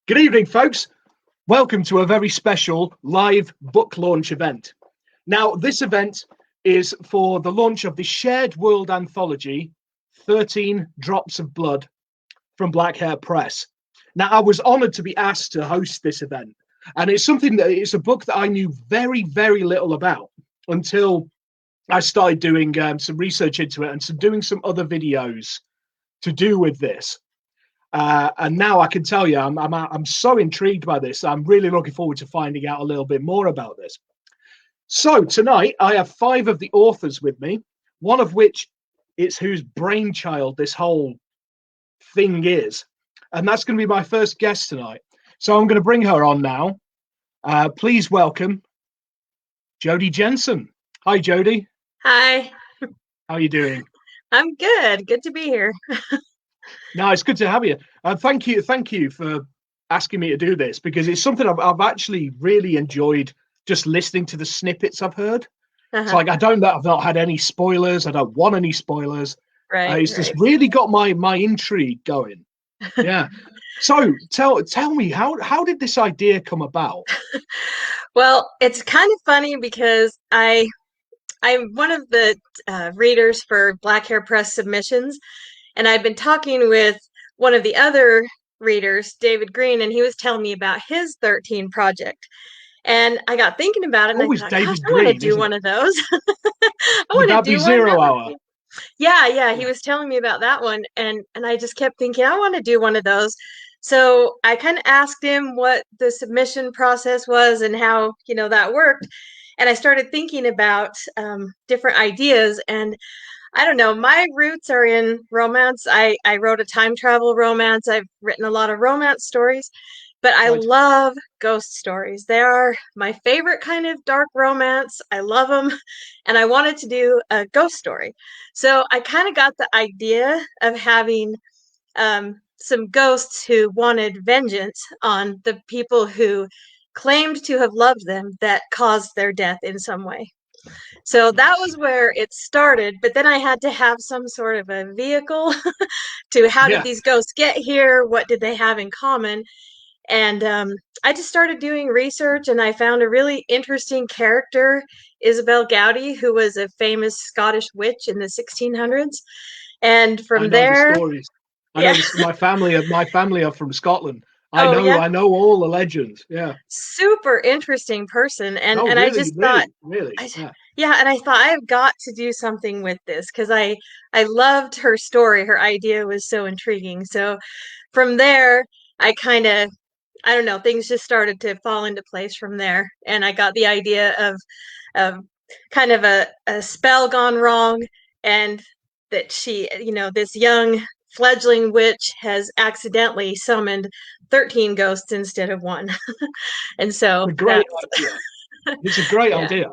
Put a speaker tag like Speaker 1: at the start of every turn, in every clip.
Speaker 1: Good evening, folks. Welcome to a very special live book launch event. Now, this event is for the launch of the Shared World anthology, 13 Drops of Blood from Black Hare Press. Now, I was honored to be asked to host this event, and it's it's a book that I knew very, very little about until I started doing some research into it and doing some other videos to do with this. And now I can tell you, I'm so intrigued by this. I'm really looking forward to finding out a little bit more about this. So tonight I have 5 of the authors with me, one of which is whose brainchild this whole thing is. And that's going to be my first guest tonight. So I'm going to bring her on now. Please welcome Jody Jensen. Hi, Jody.
Speaker 2: Hi.
Speaker 1: How are you doing?
Speaker 2: I'm good. Good to be here.
Speaker 1: No, it's good to have you. Thank you for asking me to do this, because it's something I've actually really enjoyed just listening to the snippets I've heard. It's like I've not had any spoilers. I don't want any spoilers.
Speaker 2: Right.
Speaker 1: It's just really got my intrigue going. Yeah. So tell me, how did this idea come about?
Speaker 2: Well, it's kind of funny because I'm one of the readers for Black Hare Press submissions, and I've been talking with one of the other readers, David Green, and he was telling me about his 13 project. And I got thinking about it, and
Speaker 1: Always
Speaker 2: I thought,
Speaker 1: David
Speaker 2: gosh, I want to
Speaker 1: Green,
Speaker 2: do one of those. I
Speaker 1: Would
Speaker 2: want to
Speaker 1: that be
Speaker 2: do one.
Speaker 1: Zero Hour?
Speaker 2: Yeah, he was telling me about that one, and I just kept thinking I want to do one of those. So I kind of asked him what the submission process was and how that worked, and I started thinking about different ideas. And I don't know, my roots are in romance. I wrote a time travel romance. I've written a lot of romance stories, but I
Speaker 1: Right.
Speaker 2: love ghost stories. They are my favorite kind of dark romance. I love them, and I wanted to do a ghost story. So I kind of got the idea of having some ghosts who wanted vengeance on the people who claimed to have loved them that caused their death in some way. So that was where it started, but then I had to have some sort of a vehicle to how did
Speaker 1: Yeah.
Speaker 2: these ghosts get here? What did they have in common? And I just started doing research, and I found a really interesting character, Isabel Gowdy, who was a famous Scottish witch in the 1600s. And
Speaker 1: I
Speaker 2: from
Speaker 1: know the
Speaker 2: there,
Speaker 1: stories. I know
Speaker 2: yeah.
Speaker 1: this. My family are from Scotland. I
Speaker 2: Oh,
Speaker 1: know
Speaker 2: yeah.
Speaker 1: I know all the legends. Yeah.
Speaker 2: Super interesting person. And
Speaker 1: No,
Speaker 2: and I
Speaker 1: really,
Speaker 2: just thought,
Speaker 1: really.
Speaker 2: I,
Speaker 1: Yeah.
Speaker 2: yeah, and I thought I've got to do something with this because I loved her story. Her idea was so intriguing. So from there, I kind of, I don't know, things just started to fall into place from there. And I got the idea of kind of a spell gone wrong, and that she, this young fledgling witch has accidentally summoned 13 ghosts instead of one. And so
Speaker 1: It's a great
Speaker 2: that's,
Speaker 1: idea. It's a great
Speaker 2: yeah,
Speaker 1: idea.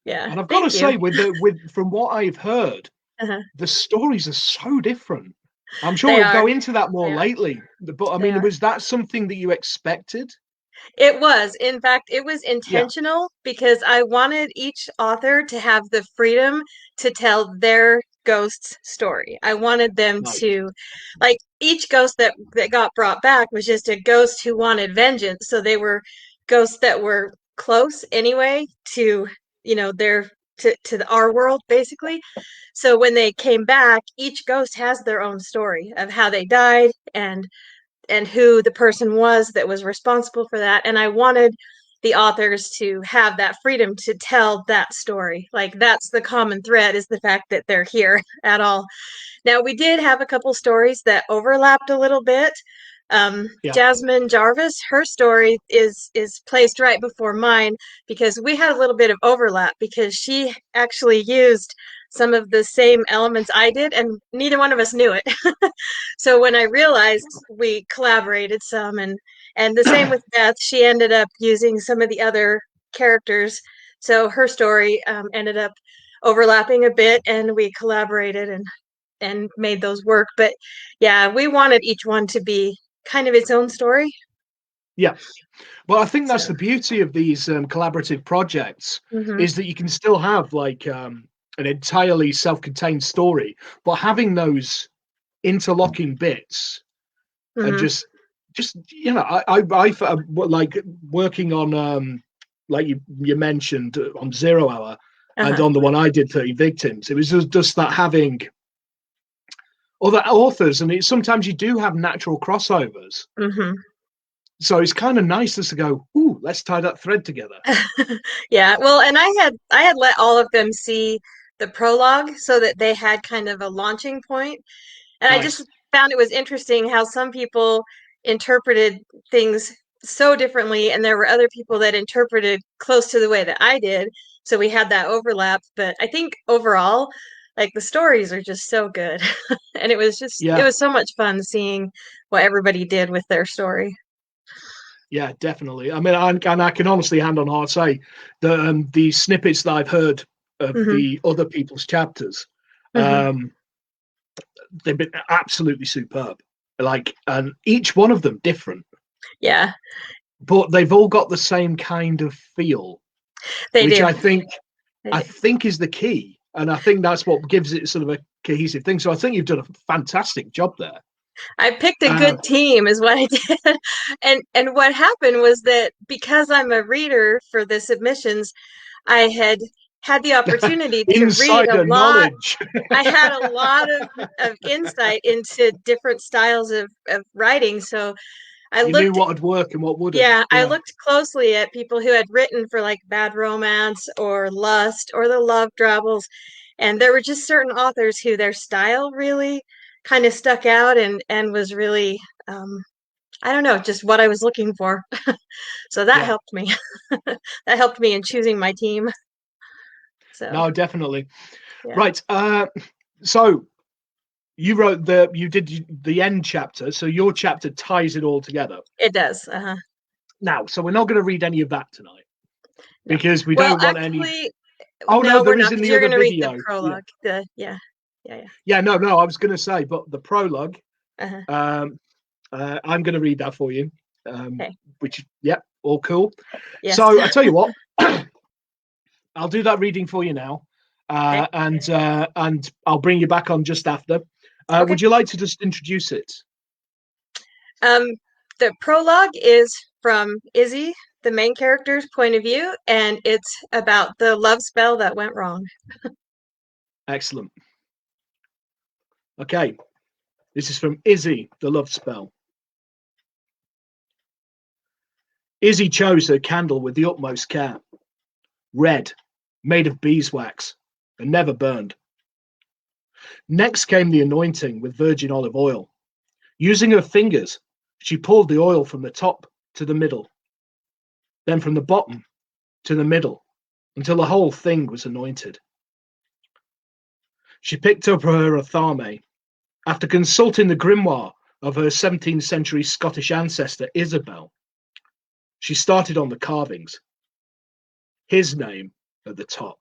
Speaker 2: yeah.
Speaker 1: And I've got to
Speaker 2: Thank you.
Speaker 1: say, with from what I've heard,
Speaker 2: Uh-huh.
Speaker 1: the stories are so different. I'm sure
Speaker 2: They
Speaker 1: we'll
Speaker 2: are.
Speaker 1: go into that more
Speaker 2: They are.
Speaker 1: lately. But I
Speaker 2: They
Speaker 1: mean,
Speaker 2: are.
Speaker 1: was that something that you expected?
Speaker 2: It was. In fact, it was
Speaker 1: Yeah.
Speaker 2: intentional because I wanted each author to have the freedom to tell their ghost's story. I wanted them
Speaker 1: Nice.
Speaker 2: to, like, each ghost that got brought back was just a ghost who wanted vengeance. So they were ghosts that were close anyway to, their our world basically. So when they came back, each ghost has their own story of how they died and who the person was that was responsible for that. And I wanted the authors to have that freedom to tell that story. Like, that's the common thread, is the fact that they're here at all. Now, we did have a couple stories that overlapped a little bit.
Speaker 1: Yeah.
Speaker 2: Jasmine Jarvis, her story is placed right before mine because we had a little bit of overlap because she actually used some of the same elements I did, and neither one of us knew it. So when I realized, we collaborated some, and the same with Beth. She ended up using some of the other characters, so her story ended up overlapping a bit, and we collaborated and made those work. But yeah, we wanted each one to be kind of its own story.
Speaker 1: Yeah. Well, I think that's
Speaker 2: So
Speaker 1: the beauty of these collaborative projects,
Speaker 2: mhm.
Speaker 1: is that you can still have like an entirely self-contained story, but having those interlocking bits and
Speaker 2: Mhm.
Speaker 1: just just, you know, I like working on like you mentioned on 0 Hour and on the one I did, 30 Victims. It was just that having other authors, and sometimes you do have natural crossovers. So it's kind of nice just to go, ooh, let's tie that thread together.
Speaker 2: Yeah, well, and I had let all of them see the prologue so that they had kind of a launching point. And I
Speaker 1: Nice.
Speaker 2: just found it was interesting how some people interpreted things so differently, and there were other people that interpreted close to the way that I did. So we had that overlap. But I think overall, like the stories are just so good. And it
Speaker 1: Yeah.
Speaker 2: was so much fun seeing what everybody did with their story.
Speaker 1: Yeah, definitely. I mean, and I can honestly, hand on heart, say that the snippets that I've heard of the other people's chapters, they've been absolutely superb. Like, and each one of them different.
Speaker 2: Yeah.
Speaker 1: But they've all got the same kind of feel,
Speaker 2: They
Speaker 1: which
Speaker 2: do.
Speaker 1: I think is the key. And I think that's what gives it sort of a cohesive thing. So I think you've done a fantastic job there.
Speaker 2: I picked a good team is what I did. And what happened was that because I'm a reader for the submissions, I had the opportunity to read a
Speaker 1: Insider
Speaker 2: lot.
Speaker 1: knowledge.
Speaker 2: I had a lot of insight into different styles of writing. So I
Speaker 1: You knew
Speaker 2: looked,
Speaker 1: what would work and what wouldn't.
Speaker 2: yeah, I looked closely at people who had written for like Bad Romance or Lust or the Love Travels. And there were just certain authors who their style really kind of stuck out and was really, I don't know, just what I was looking for. So that helped me. That helped me in choosing my team. So
Speaker 1: No, definitely.
Speaker 2: yeah.
Speaker 1: Right. So you did the end chapter. So your chapter ties it all together.
Speaker 2: It does.
Speaker 1: Now, so we're not going to read any of that tonight
Speaker 2: No.
Speaker 1: because we
Speaker 2: Well,
Speaker 1: don't want
Speaker 2: actually,
Speaker 1: any. Oh no,
Speaker 2: we're
Speaker 1: there is
Speaker 2: not,
Speaker 1: in
Speaker 2: because
Speaker 1: the
Speaker 2: you're
Speaker 1: other
Speaker 2: going to read the
Speaker 1: video.
Speaker 2: prologue.
Speaker 1: Yeah. No. I was going to say, but the prologue. I'm going to read that for you.
Speaker 2: Okay.
Speaker 1: Which, yeah, all cool.
Speaker 2: Yes.
Speaker 1: So I tell you what, I'll do that reading for you now,
Speaker 2: Okay.
Speaker 1: and I'll bring you back on just after.
Speaker 2: Okay.
Speaker 1: Would you like to just introduce it?
Speaker 2: The prologue is from Izzy, the main character's point of view, and it's about the love spell that went wrong.
Speaker 1: Excellent. Okay, this is from Izzy, the love spell. Izzy chose her candle with the utmost care. Red, made of beeswax, and never burned. Next came the anointing with virgin olive oil. Using her fingers, she pulled the oil from the top to the middle, then from the bottom to the middle, until the whole thing was anointed. She picked up her athame. After consulting the grimoire of her 17th century Scottish ancestor Isabel, she started on the carvings. His name at the top,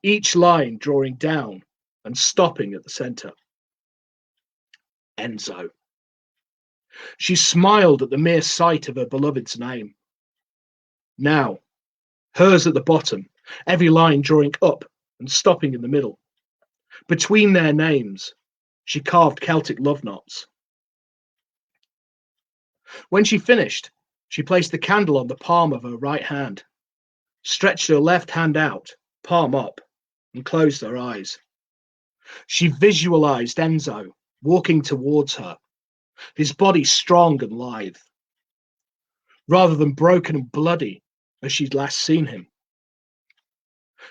Speaker 1: each line drawing down and stopping at the center. Enzo. She smiled at the mere sight of her beloved's name. Now, hers at the bottom, every line drawing up and stopping in the middle. Between their names, she carved Celtic love knots. When she finished, she placed the candle on the palm of her right hand, stretched her left hand out, palm up, and closed her eyes. She visualized Enzo walking towards her, his body strong and lithe, rather than broken and bloody as she'd last seen him.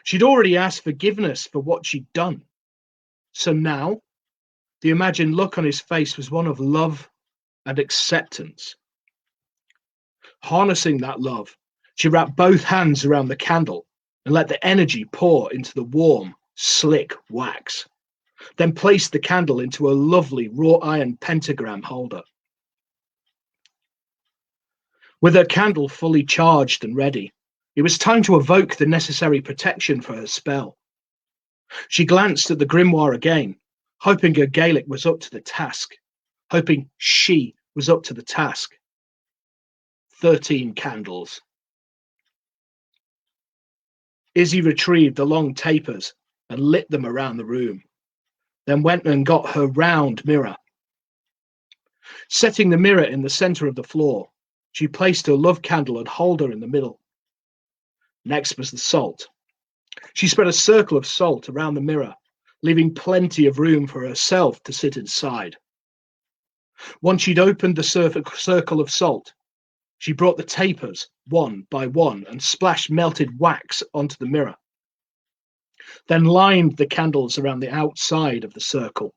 Speaker 1: She'd already asked forgiveness for what she'd done. So now, the imagined look on his face was one of love and acceptance. Harnessing that love, she wrapped both hands around the candle and let the energy pour into the warm, slick wax, then placed the candle into a lovely wrought iron pentagram holder. With her candle fully charged and ready, it was time to evoke the necessary protection for her spell. She glanced at the grimoire again, hoping her Gaelic was up to the task, hoping she was up to the task. 13 candles. Izzy retrieved the long tapers and lit them around the room, then went and got her round mirror. Setting the mirror in the center of the floor, she placed her love candle and holder in the middle. Next was the salt. She spread a circle of salt around the mirror, leaving plenty of room for herself to sit inside. Once she'd opened the circle of salt, she brought the tapers one by one and splashed melted wax onto the mirror, then lined the candles around the outside of the circle.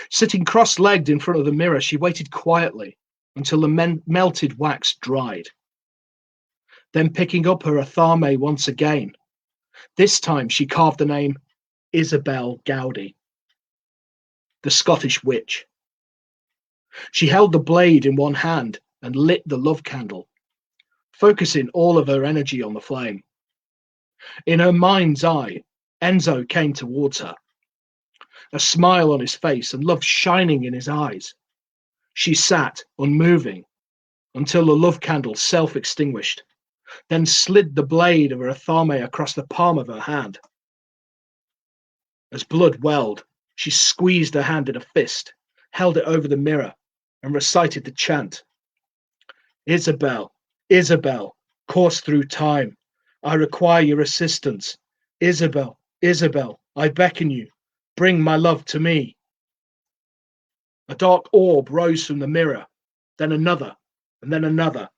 Speaker 1: Sitting cross-legged in front of the mirror, she waited quietly until the melted wax dried. Then picking up her athame once again, this time she carved the name Isabel Gowdy, the Scottish witch. She held the blade in one hand and lit the love candle, focusing all of her energy on the flame. In her mind's eye, Enzo came towards her, a smile on his face and love shining in his eyes. She sat, unmoving, until the love candle self-extinguished, then slid the blade of her athame across the palm of her hand. As blood welled, she squeezed her hand in a fist, held it over the mirror, and recited the chant. Isabel, Isabel, course through time, I require your assistance. Isabel, Isabel, I beckon you, bring my love to me. A dark orb rose from the mirror, then another, and then another.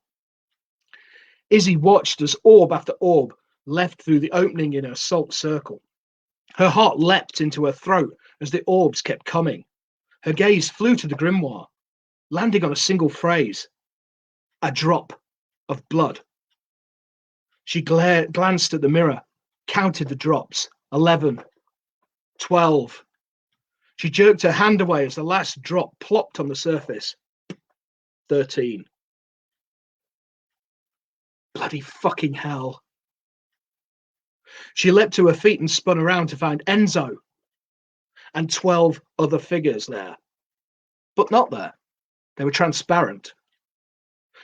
Speaker 1: Izzy watched as orb after orb left through the opening in her salt circle. Her heart leapt into her throat as the orbs kept coming. Her gaze flew to the grimoire, landing on a single phrase, a drop of blood. She glanced at the mirror, counted the drops, 11, 12. She jerked her hand away as the last drop plopped on the surface. 13. Bloody fucking hell. She leapt to her feet and spun around to find Enzo and 12 other figures there, but not there. They were transparent,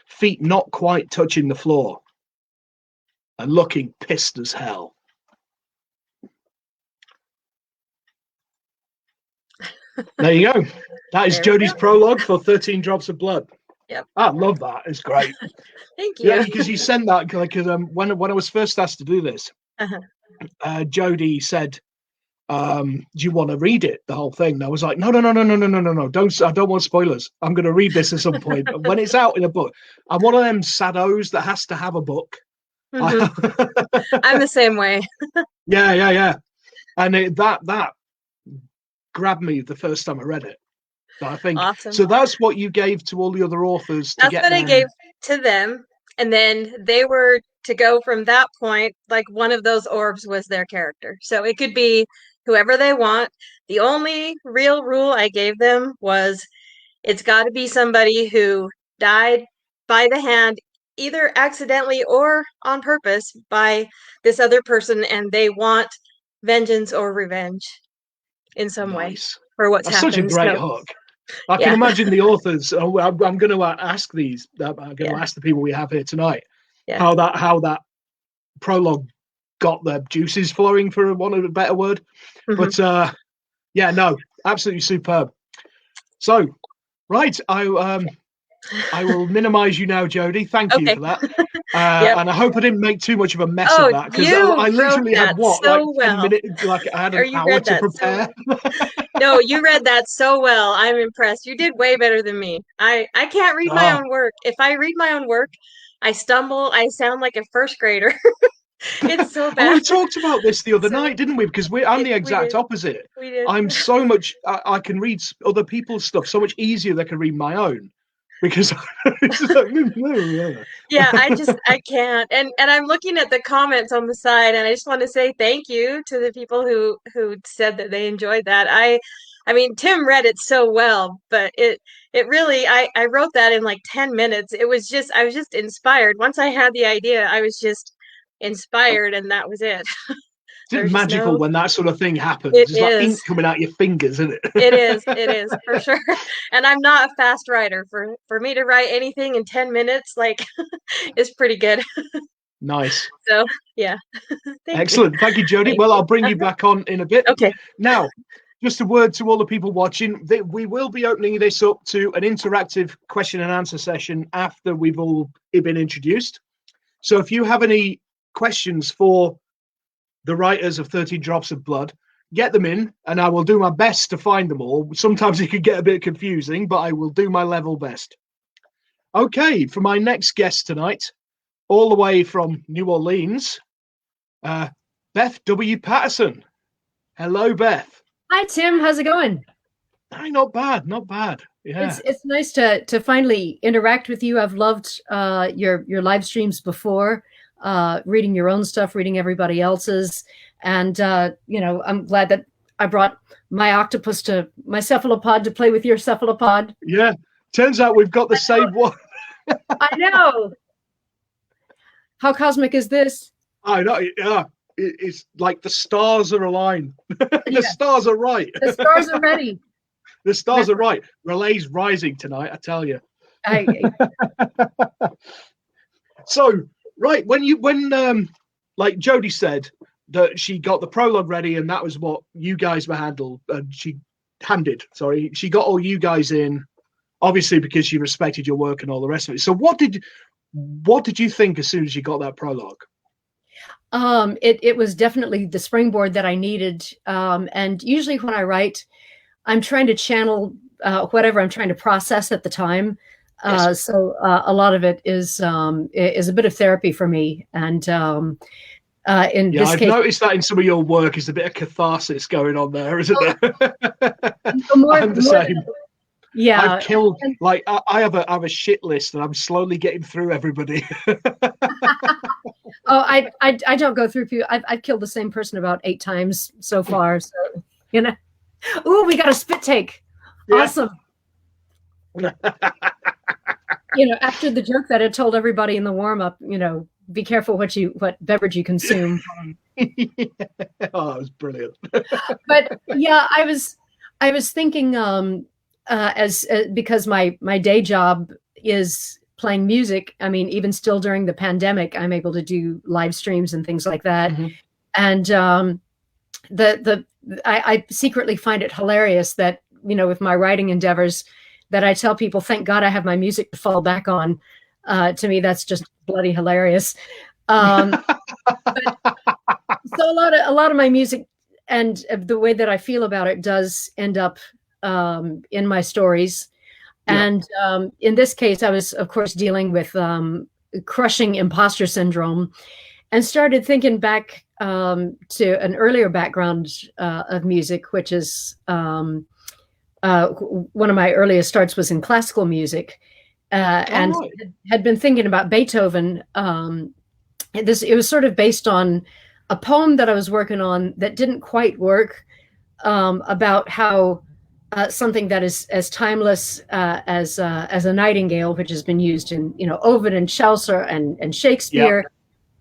Speaker 1: feet not quite touching the floor, and looking pissed as hell. There you go. That is Jodi's prologue for 13 Drops of Blood.
Speaker 2: Yep.
Speaker 1: I love that. It's great.
Speaker 2: Thank you.
Speaker 1: Yeah, because you sent that because when I was first asked to do this, Jodi said, "Do you want to read it, the whole thing?" And I was like, "No, don't. I don't want spoilers. I'm going to read this at some point. But when it's out in a book, I'm one of them saddos that has to have a book."
Speaker 2: Mm-hmm. I'm the same way.
Speaker 1: Yeah. And that grabbed me the first time I read it. I think
Speaker 2: awesome.
Speaker 1: So that's what you gave to all the other authors.
Speaker 2: That's what I gave to them, and then they were to go from that point. Like one of those orbs was their character, so it could be whoever they want. The only real rule I gave them was it's got to be somebody who died by the hand, either accidentally or on purpose, by this other person, and they want vengeance or revenge in some way for what's happened.
Speaker 1: Such a great hook. I can imagine the authors. I'm going to ask these. I'm going to ask the people we have here tonight how that prologue got their juices flowing, for want of a better word. But absolutely superb. So, right, I will minimize you now, Jodi. Thank you for that. And I hope I didn't make too much of a mess of that, because I literally had 10 minutes, like I had an hour to prepare.
Speaker 2: No, you read that so well. I'm impressed. You did way better than me. I can't read my own work. If I read my own work, I stumble. I sound like a first grader. It's so bad.
Speaker 1: We talked about this the other night, didn't we? Because I'm the exact opposite.
Speaker 2: We did.
Speaker 1: I'm so much. I can read other people's stuff so much easier than I can read my own. Because
Speaker 2: I can't. And I'm looking at the comments on the side, and I just want to say thank you to the people who said that they enjoyed that. I mean, Tim read it so well, but it really, I wrote that in like 10 minutes. I was just inspired. Once I had the idea, I was just inspired, and that was it.
Speaker 1: It's magical when that sort of thing happens. It's like ink coming out your fingers, isn't it?
Speaker 2: It is for sure. And I'm not a fast writer. For me to write anything in 10 minutes, like, is pretty good.
Speaker 1: Nice.
Speaker 2: So yeah.
Speaker 1: Excellent. Thank you, Jodi. Well, I'll bring you back on in a bit.
Speaker 2: Okay.
Speaker 1: Now, just a word to all the people watching that we will be opening this up to an interactive question and answer session after we've all been introduced. So if you have any questions for the writers of 13 Drops of Blood, get them in, and I will do my best to find them all. Sometimes it can get a bit confusing, but I will do my level best. Okay, for my next guest tonight, all the way from New Orleans, Beth W Patterson. Hello, Beth.
Speaker 3: Hi, Tim. How's it going?
Speaker 1: Hi, not bad, not bad. Yeah,
Speaker 3: it's nice to finally interact with you. I've loved your live streams before, reading your own stuff, reading everybody else's, and I'm glad that I brought my octopus to my cephalopod to play with your cephalopod.
Speaker 1: Yeah, turns out we've got the same one.
Speaker 3: I know. How cosmic is this?
Speaker 1: I know. Yeah, it's like the stars are aligned. The stars are right.
Speaker 3: The stars are ready.
Speaker 1: The stars are right. Relay's rising tonight, I tell you. So, right, when like Jody said that she got the prologue ready and that was what you guys were she got all you guys in, obviously because she respected your work and all the rest of it. So what did you think as soon as you got that prologue?
Speaker 3: It was definitely the springboard that I needed. And usually when I write, I'm trying to channel whatever I'm trying to process at the time.
Speaker 1: Yes.
Speaker 3: So a lot of it is a bit of therapy for me. And in this
Speaker 1: I've
Speaker 3: case,
Speaker 1: noticed that in some of your work is a bit of catharsis going on there, isn't there?
Speaker 3: I'm
Speaker 1: the same.
Speaker 3: Yeah,
Speaker 1: I've killed like I have a shit list and I'm slowly getting through everybody.
Speaker 3: Oh, I don't go through people. I've killed the same person about 8 times so far. So ooh, we got a spit take. Yeah. Awesome. After the joke that I told everybody in the warm up, be careful what beverage you consume.
Speaker 1: Oh, it was brilliant.
Speaker 3: But yeah, I was thinking because my day job is playing music. I mean, even still during the pandemic, I'm able to do live streams and things like that. Mm-hmm. And I secretly find it hilarious that, with my writing endeavors, that I tell people, thank God I have my music to fall back on. To me, that's just bloody hilarious. But, so a lot of my music and the way that I feel about it does end up in my stories. Yeah. And in this case, I was, of course, dealing with crushing imposter syndrome and started thinking back to an earlier background of music, which is one of my earliest starts was in classical music, and had been thinking about Beethoven. It was sort of based on a poem that I was working on that didn't quite work, about how something that is as timeless as a nightingale, which has been used in Ovid and Chaucer and Shakespeare.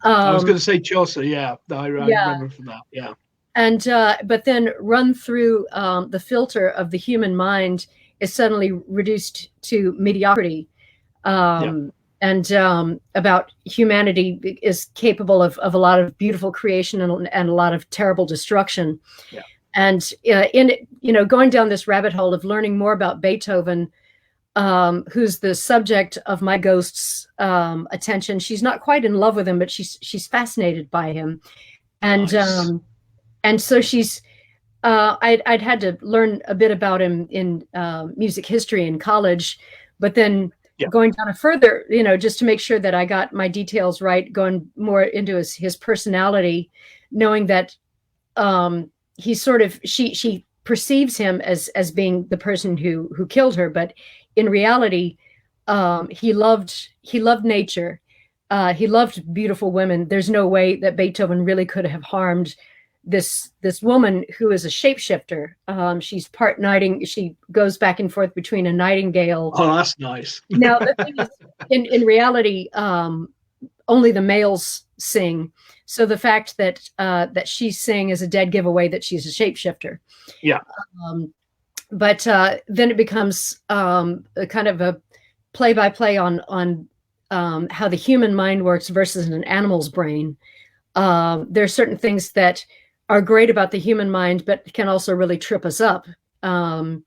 Speaker 1: Yeah. I was going to say Chaucer. Yeah, I remember from that. Yeah.
Speaker 3: And but then run through the filter of the human mind is suddenly reduced to mediocrity, and about humanity is capable of a lot of beautiful creation and a lot of terrible destruction. Yeah. And going down this rabbit hole of learning more about Beethoven, who's the subject of my ghost's attention. She's not quite in love with him, but she's fascinated by him, and nice. And so she's. I'd had to learn a bit about him in music history in college, but then going down further, just to make sure that I got my details right, going more into his personality, knowing that he's sort of she perceives him as being the person who killed her, but in reality, he loved nature. He loved beautiful women. There's no way that Beethoven really could have harmed this woman who is a shapeshifter. She's part nighting. She goes back and forth between a nightingale.
Speaker 1: Oh, that's nice.
Speaker 3: Now the thing is, in reality, only the males sing. So the fact that she's singing is a dead giveaway that she's a shapeshifter.
Speaker 1: Yeah.
Speaker 3: But then it becomes a kind of a play-by-play on how the human mind works versus an animal's brain. There are certain things that are great about the human mind, but can also really trip us up. An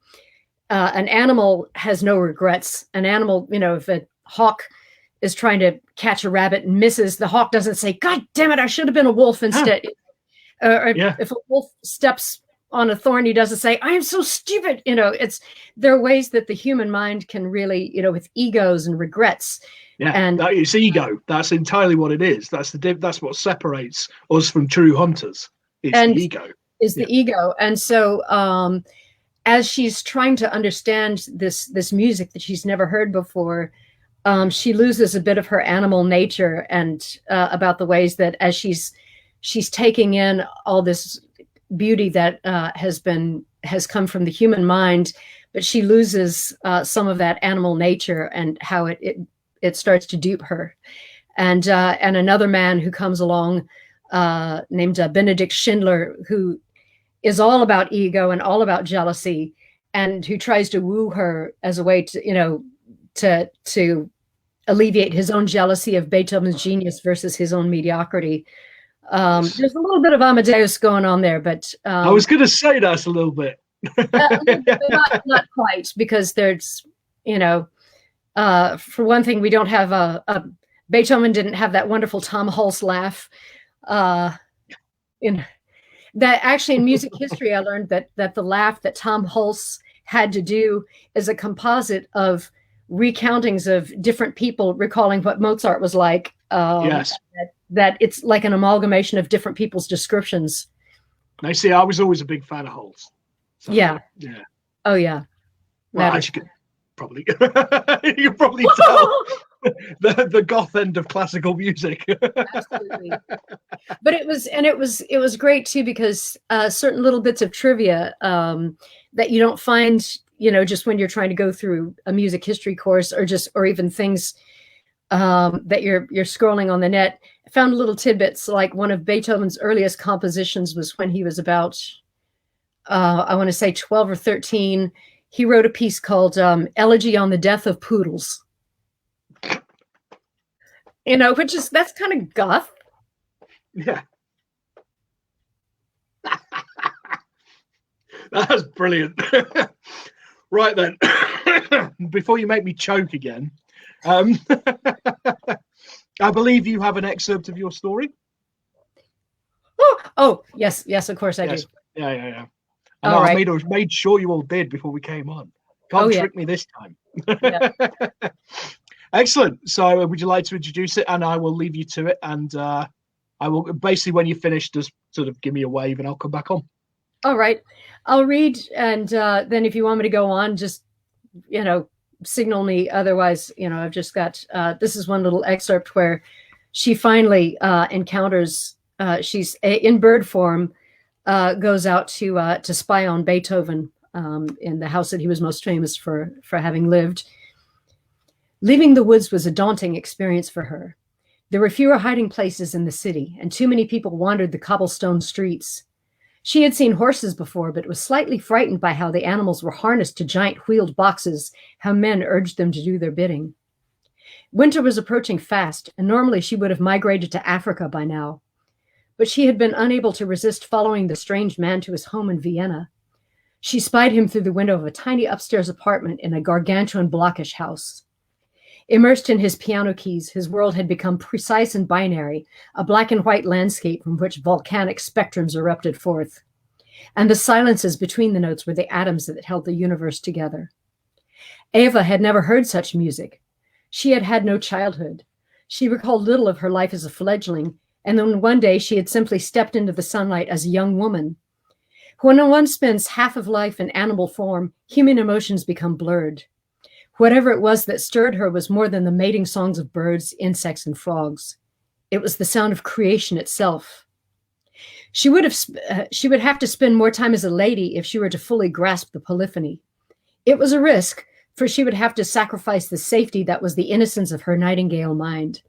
Speaker 3: animal has no regrets. An animal, if a hawk is trying to catch a rabbit and misses, the hawk doesn't say, "God damn it, I should have been a wolf instead." If a wolf steps on a thorn, he doesn't say, "I am so stupid." There are ways that the human mind can really, with egos and regrets.
Speaker 1: Yeah,
Speaker 3: and
Speaker 1: it's ego. That's entirely what it is. That's what separates us from true hunters. It's the ego.
Speaker 3: Is the ego. And so as she's trying to understand this music that she's never heard before, she loses a bit of her animal nature, and about the ways that as she's taking in all this beauty that has come from the human mind, but she loses some of that animal nature, and how it starts to dupe her. And another man who comes along named Benedict Schindler, who is all about ego and all about jealousy, and who tries to woo her as a way to alleviate his own jealousy of Beethoven's genius versus his own mediocrity. There's a little bit of Amadeus going on there, but
Speaker 1: I was going to say that's a little bit.
Speaker 3: not quite, because there's, for one thing, we don't have Beethoven didn't have that wonderful Tom Hulce laugh. That actually in music history, I learned that the laugh that Tom Hulce had to do is a composite of recountings of different people recalling what Mozart was like.
Speaker 1: Yes.
Speaker 3: That it's like an amalgamation of different people's descriptions.
Speaker 1: I see. I was always a big fan of Hulce. So,
Speaker 3: yeah. Oh yeah.
Speaker 1: Well, as you could probably you could probably tell the goth end of classical music.
Speaker 3: Absolutely. But it was great too, because certain little bits of trivia that you don't find, just when you're trying to go through a music history course, or even things that you're scrolling on the net. I found little tidbits, like one of Beethoven's earliest compositions was when he was about, I want to say 12 or 13. He wrote a piece called Elegy on the Death of Poodles. That's kind of goth.
Speaker 1: Yeah. That's brilliant. Right then, before you make me choke again, I believe you have an excerpt of your story.
Speaker 3: Oh yes, of course I do.
Speaker 1: Yeah. I made sure you all did before we came on. Can't trick me this time.
Speaker 3: Yeah.
Speaker 1: Excellent. So would you like to introduce it, and I will leave you to it, and I will basically, when you finish, just sort of give me a wave and I'll come back on.
Speaker 3: All right. I'll read, and then if you want me to go on, just, signal me. Otherwise, I've just got, this is one little excerpt where she finally encounters, she's in bird form, goes out to spy on Beethoven in the house that he was most famous for having lived. Leaving the woods was a daunting experience for her. There were fewer hiding places in the city, and too many people wandered the cobblestone streets. She had seen horses before, but was slightly frightened by how the animals were harnessed to giant wheeled boxes, how men urged them to do their bidding. Winter was approaching fast, and normally she would have migrated to Africa by now. But she had been unable to resist following the strange man to his home in Vienna. She spied him through the window of a tiny upstairs apartment in a gargantuan blockish house. Immersed in his piano keys, his world had become precise and binary, a black and white landscape from which volcanic spectrums erupted forth. And the silences between the notes were the atoms that held the universe together. Eva had never heard such music. She had had no childhood. She recalled little of her life as a fledgling, and then one day she had simply stepped into the sunlight as a young woman. When one spends half of life in animal form, human emotions become blurred. Whatever it was that stirred her was more than the mating songs of birds, insects, and frogs. It was the sound of creation itself. She would have to spend more time as a lady if she were to fully grasp the polyphony. It was a risk, for she would have to sacrifice the safety that was the innocence of her nightingale mind.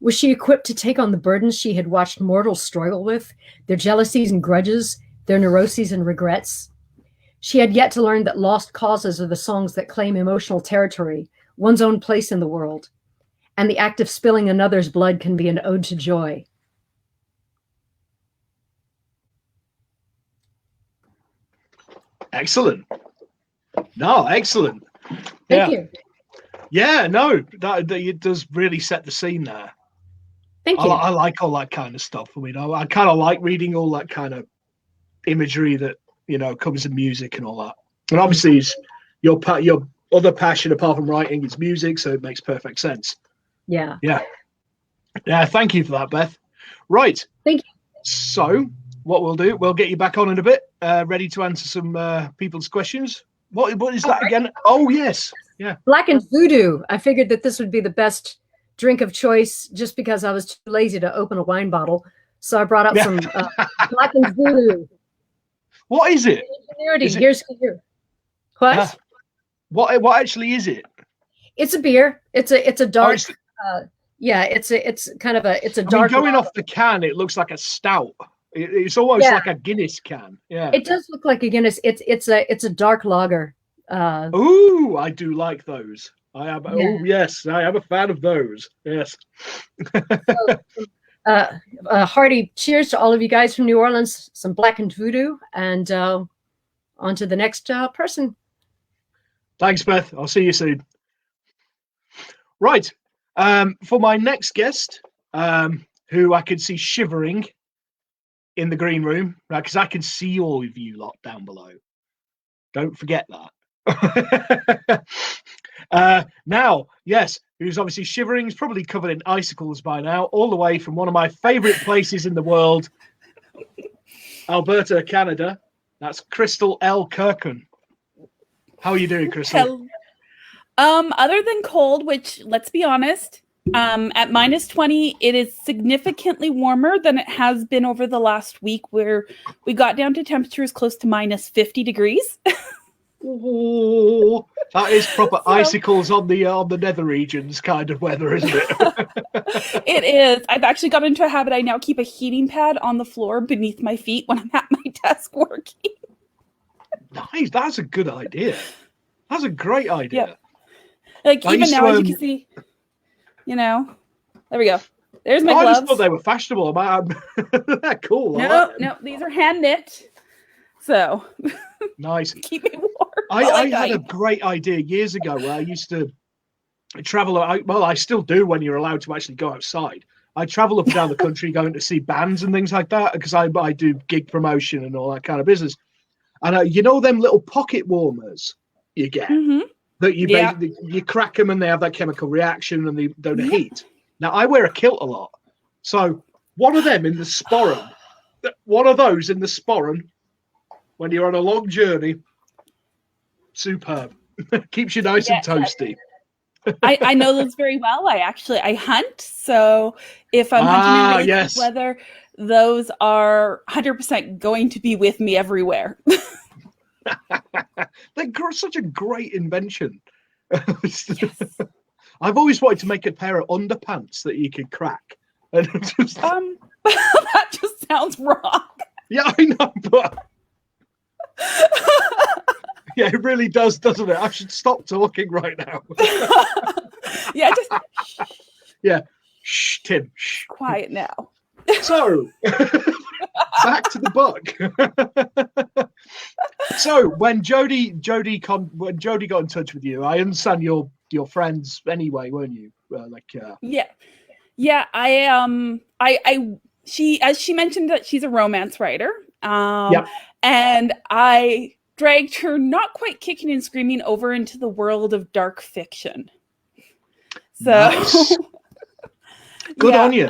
Speaker 3: Was she equipped to take on the burdens she had watched mortals struggle with, their jealousies and grudges, their neuroses and regrets? She had yet to learn that lost causes are the songs that claim emotional territory, one's own place in the world, and the act of spilling another's blood can be an ode to joy.
Speaker 1: Excellent. No, excellent.
Speaker 3: Thank you.
Speaker 1: Yeah, no, that it does really set the scene there.
Speaker 3: Thank you.
Speaker 1: I like all that kind of stuff. I mean, I kind of like reading all that kind of imagery that, you know, comes in music and all that. And obviously, your other passion apart from writing is music, so it makes perfect sense.
Speaker 3: Yeah.
Speaker 1: Yeah. Thank you for that, Beth. Right.
Speaker 3: Thank you.
Speaker 1: So, what we'll do, we'll get you back on in a bit, ready to answer some people's questions. What is that again? Oh, yes. Yeah. Blackened
Speaker 3: Voodoo. I figured that this would be the best drink of choice just because I was too lazy to open a wine bottle. So I brought up some Blackened Voodoo.
Speaker 1: What is it?
Speaker 3: Here's here. What?
Speaker 1: What actually is it?
Speaker 3: It's a beer. It's a dark. It's kind of a dark.
Speaker 1: Going off the can, it looks like a stout. It's almost like a Guinness can. Yeah.
Speaker 3: It does look like a Guinness. It's a dark lager.
Speaker 1: Ooh, I do like those. I am. Yeah. Oh yes, I am a fan of those. Yes.
Speaker 3: Hearty cheers to all of you guys from New Orleans. Some Blackened Voodoo, and on to the next person.
Speaker 1: Thanks, Beth. I'll see you soon. Right. For my next guest, who I can see shivering in the green room, right? Because I can see all of you lot down below. Don't forget that. Now, yes, who's obviously shivering, is probably covered in icicles by now, all the way from one of my favorite places in the world, Alberta, Canada. That's Crystal L. Kirkham. How are you doing, Crystal?
Speaker 4: Other than cold, which, let's be honest, at -20, it is significantly warmer than it has been over the last week, where we got down to temperatures close to -50 degrees.
Speaker 1: Oh, that is proper icicles on the nether regions kind of weather, isn't it?
Speaker 4: It is. I've actually got into a habit. I now keep a heating pad on the floor beneath my feet when I'm at my desk working.
Speaker 1: Nice. That's a good idea. That's a great idea.
Speaker 4: Yep. Like, even now, as you can see, you know, there we go. There's my gloves.
Speaker 1: I just thought they were fashionable. They're cool.
Speaker 4: No, these are hand knit. So
Speaker 1: nice.
Speaker 4: Keep me warm.
Speaker 1: I had a great idea years ago where I used to travel. I still do when you're allowed to actually go outside. I travel up and down the country going to see bands and things like that because I do gig promotion and all that kind of business. And you know them little pocket warmers you get that you crack them and they have that chemical reaction and they don't heat. Now I wear a kilt a lot, so one of them in the sporran, one of those in the sporran when you're on a long journey, superb. Keeps you nice and toasty.
Speaker 4: I know those very well. I hunt, so if I'm hunting in racist weather, those are 100% going to be with me everywhere.
Speaker 1: They're such a great invention. I've always wanted to make a pair of underpants that you could crack. And
Speaker 4: that just sounds wrong.
Speaker 1: Yeah, I know, but yeah, it really does, doesn't it? I should stop talking right now. Shh, Tim. Shh.
Speaker 4: Quiet now.
Speaker 1: So, back to the book. So, when Jodi got in touch with you, I understand you're friends anyway, weren't you?
Speaker 4: Yeah. She, as she mentioned, that she's a romance writer. And I dragged her, not quite kicking and screaming, over into the world of dark fiction. So,
Speaker 1: nice. Good on you.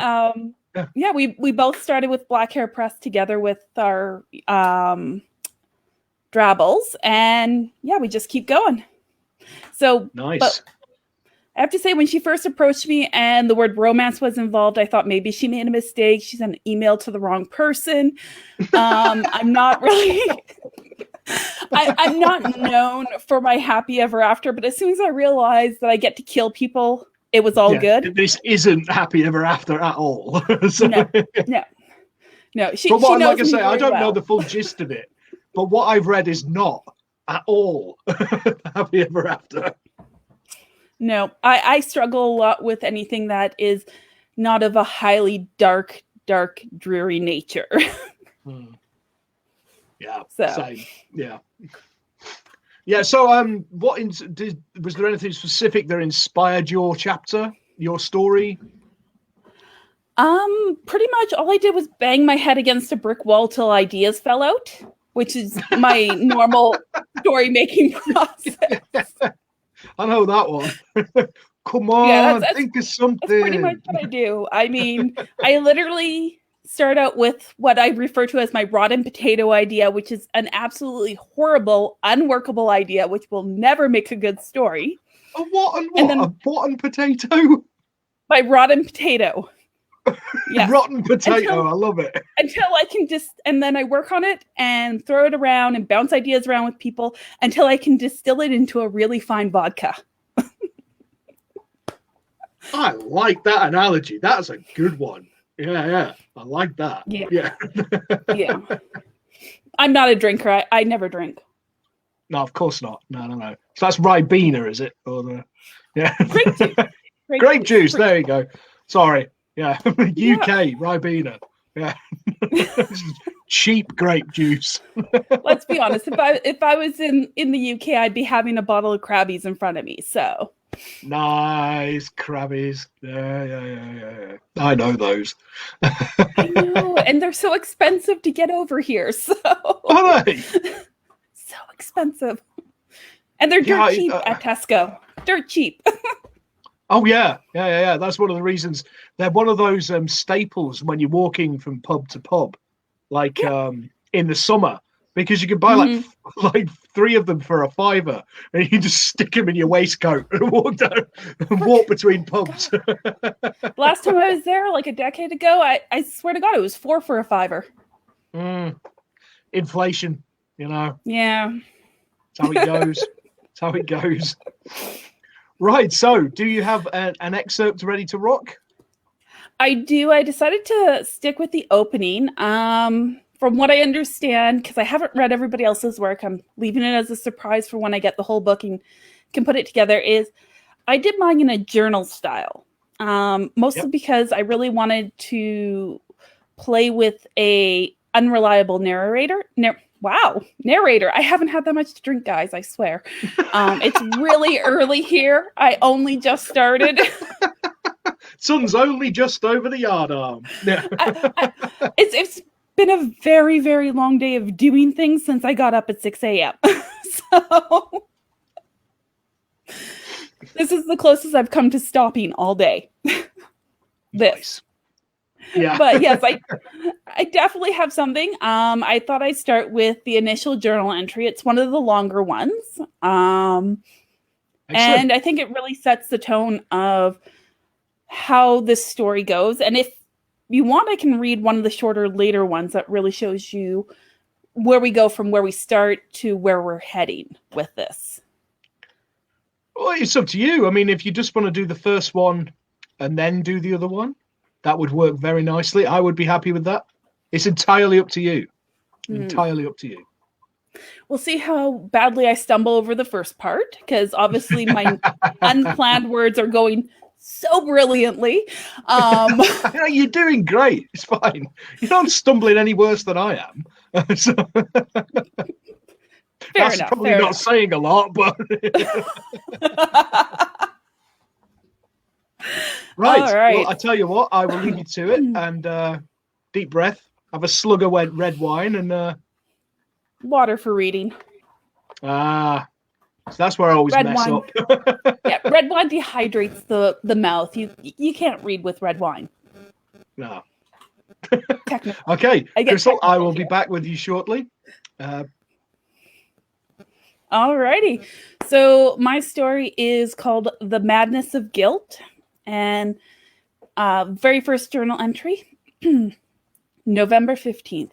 Speaker 4: We both started with Black Hare Press together with our drabbles, and we just keep going. So
Speaker 1: nice.
Speaker 4: But I have to say, when she first approached me and the word romance was involved, I thought maybe she made a mistake. She sent an email to the wrong person. I'm not really... I'm not known for my happy ever after, but as soon as I realized that I get to kill people, it was all good.
Speaker 1: This isn't happy ever after at all. So,
Speaker 4: no. She knows
Speaker 1: like I say,
Speaker 4: me
Speaker 1: I don't
Speaker 4: well.
Speaker 1: know the full gist of it, but what I've read is not at all happy ever after.
Speaker 4: No, I struggle a lot with anything that is not of a highly dark, dreary nature.
Speaker 1: Yeah.
Speaker 4: So.
Speaker 1: Same. Yeah. Yeah. So, was there anything specific that inspired your chapter, your story?
Speaker 4: Pretty much all I did was bang my head against a brick wall till ideas fell out, which is my normal story making process.
Speaker 1: I know that one. Come on,
Speaker 4: that's
Speaker 1: think of something.
Speaker 4: That's pretty much what I do. I mean, I literally start out with what I refer to as my rotten potato idea, which is an absolutely horrible, unworkable idea, which will never make a good story.
Speaker 1: A rotten potato?
Speaker 4: My rotten potato.
Speaker 1: Yes. Rotten potato. I love it.
Speaker 4: Until I can and then I work on it and throw it around and bounce ideas around with people until I can distill it into a really fine vodka.
Speaker 1: I like that analogy. That's a good one. Yeah. I like that.
Speaker 4: Yeah. Yeah. I'm not a drinker. I never drink.
Speaker 1: No, of course not. No. So that's Ribena, is it?
Speaker 4: Grape juice.
Speaker 1: Grape juice. There you go. Sorry. Yeah. UK Ribena. Yeah. Cheap grape juice.
Speaker 4: Let's be honest. If I was in the UK, I'd be having a bottle of Crabbies in front of me. So
Speaker 1: nice Crabbies. Yeah. I know those.
Speaker 4: I know, and they're so expensive to get over here. So
Speaker 1: are they?
Speaker 4: So expensive, and they're dirt cheap at Tesco. Dirt cheap.
Speaker 1: Oh yeah. That's one of the reasons. They're one of those staples when you're walking from pub to pub, like in the summer, because you can buy like 3 of them for a £5, and you just stick them in your waistcoat and walk between pubs.
Speaker 4: Last time I was there, like a decade ago, I swear to God, it was 4 for a £5.
Speaker 1: Inflation, Yeah. That's how it goes. That's how it goes. Right, so do you have an excerpt ready to rock?
Speaker 4: I do. I decided to stick with the opening. From what I understand, because I haven't read everybody else's work, I'm leaving it as a surprise for when I get the whole book and can put it together, is I did mine in a journal style. Mostly because I really wanted to play with a unreliable narrator. Narrator. I haven't had that much to drink, guys, I swear. It's really early here. I only just started.
Speaker 1: Sun's only just over the yard arm. Yeah.
Speaker 4: It's been a very, very long day of doing things since I got up at 6 a.m. So this is the closest I've come to stopping all day.
Speaker 1: Nice. Yeah.
Speaker 4: But yes, I definitely have something. I thought I'd start with the initial journal entry. It's one of the longer ones. And I think it really sets the tone of how this story goes. And if you want, I can read one of the shorter later ones that really shows you where we go from where we start to where we're heading with this.
Speaker 1: Well, it's up to you. I mean, if you just want to do the first one and then do the other one, that would work very nicely. I would be happy with that. It's entirely up to you. Entirely up to you.
Speaker 4: We'll see how badly I stumble over the first part, because obviously my unplanned words are going so brilliantly.
Speaker 1: You're doing great. It's fine. You're not stumbling any worse than I am. So, that's
Speaker 4: enough,
Speaker 1: probably not saying a lot, but right.
Speaker 4: All right.
Speaker 1: Well, I tell you what, I will leave you to it, and deep breath, have a slug of red wine, and
Speaker 4: water for reading.
Speaker 1: So that's where I always mess up.
Speaker 4: Yeah, red wine dehydrates the mouth. You can't read with red wine.
Speaker 1: No.
Speaker 4: Technical.
Speaker 1: Okay, Crystal, I will be back with you shortly.
Speaker 4: Alrighty. So my story is called The Madness of Guilt, and very first journal entry, November 15th.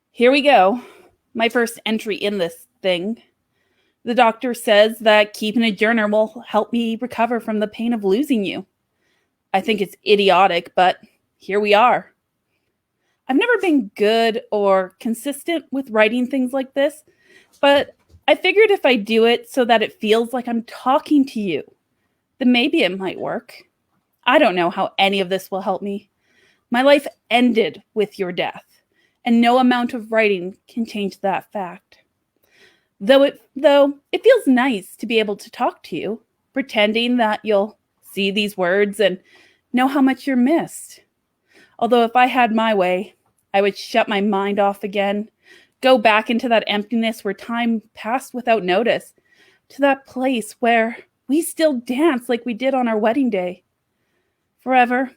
Speaker 4: Here we go. My first entry in this thing. The doctor says that keeping a journal will help me recover from the pain of losing you. I think it's idiotic, but here we are. I've never been good or consistent with writing things like this, but I figured if I do it so that it feels like I'm talking to you, then maybe it might work. I don't know how any of this will help me. My life ended with your death, and no amount of writing can change that fact. Though it feels nice to be able to talk to you, pretending that you'll see these words and know how much you're missed. Although if I had my way, I would shut my mind off again, go back into that emptiness where time passed without notice, to that place where we still dance like we did on our wedding day. Forever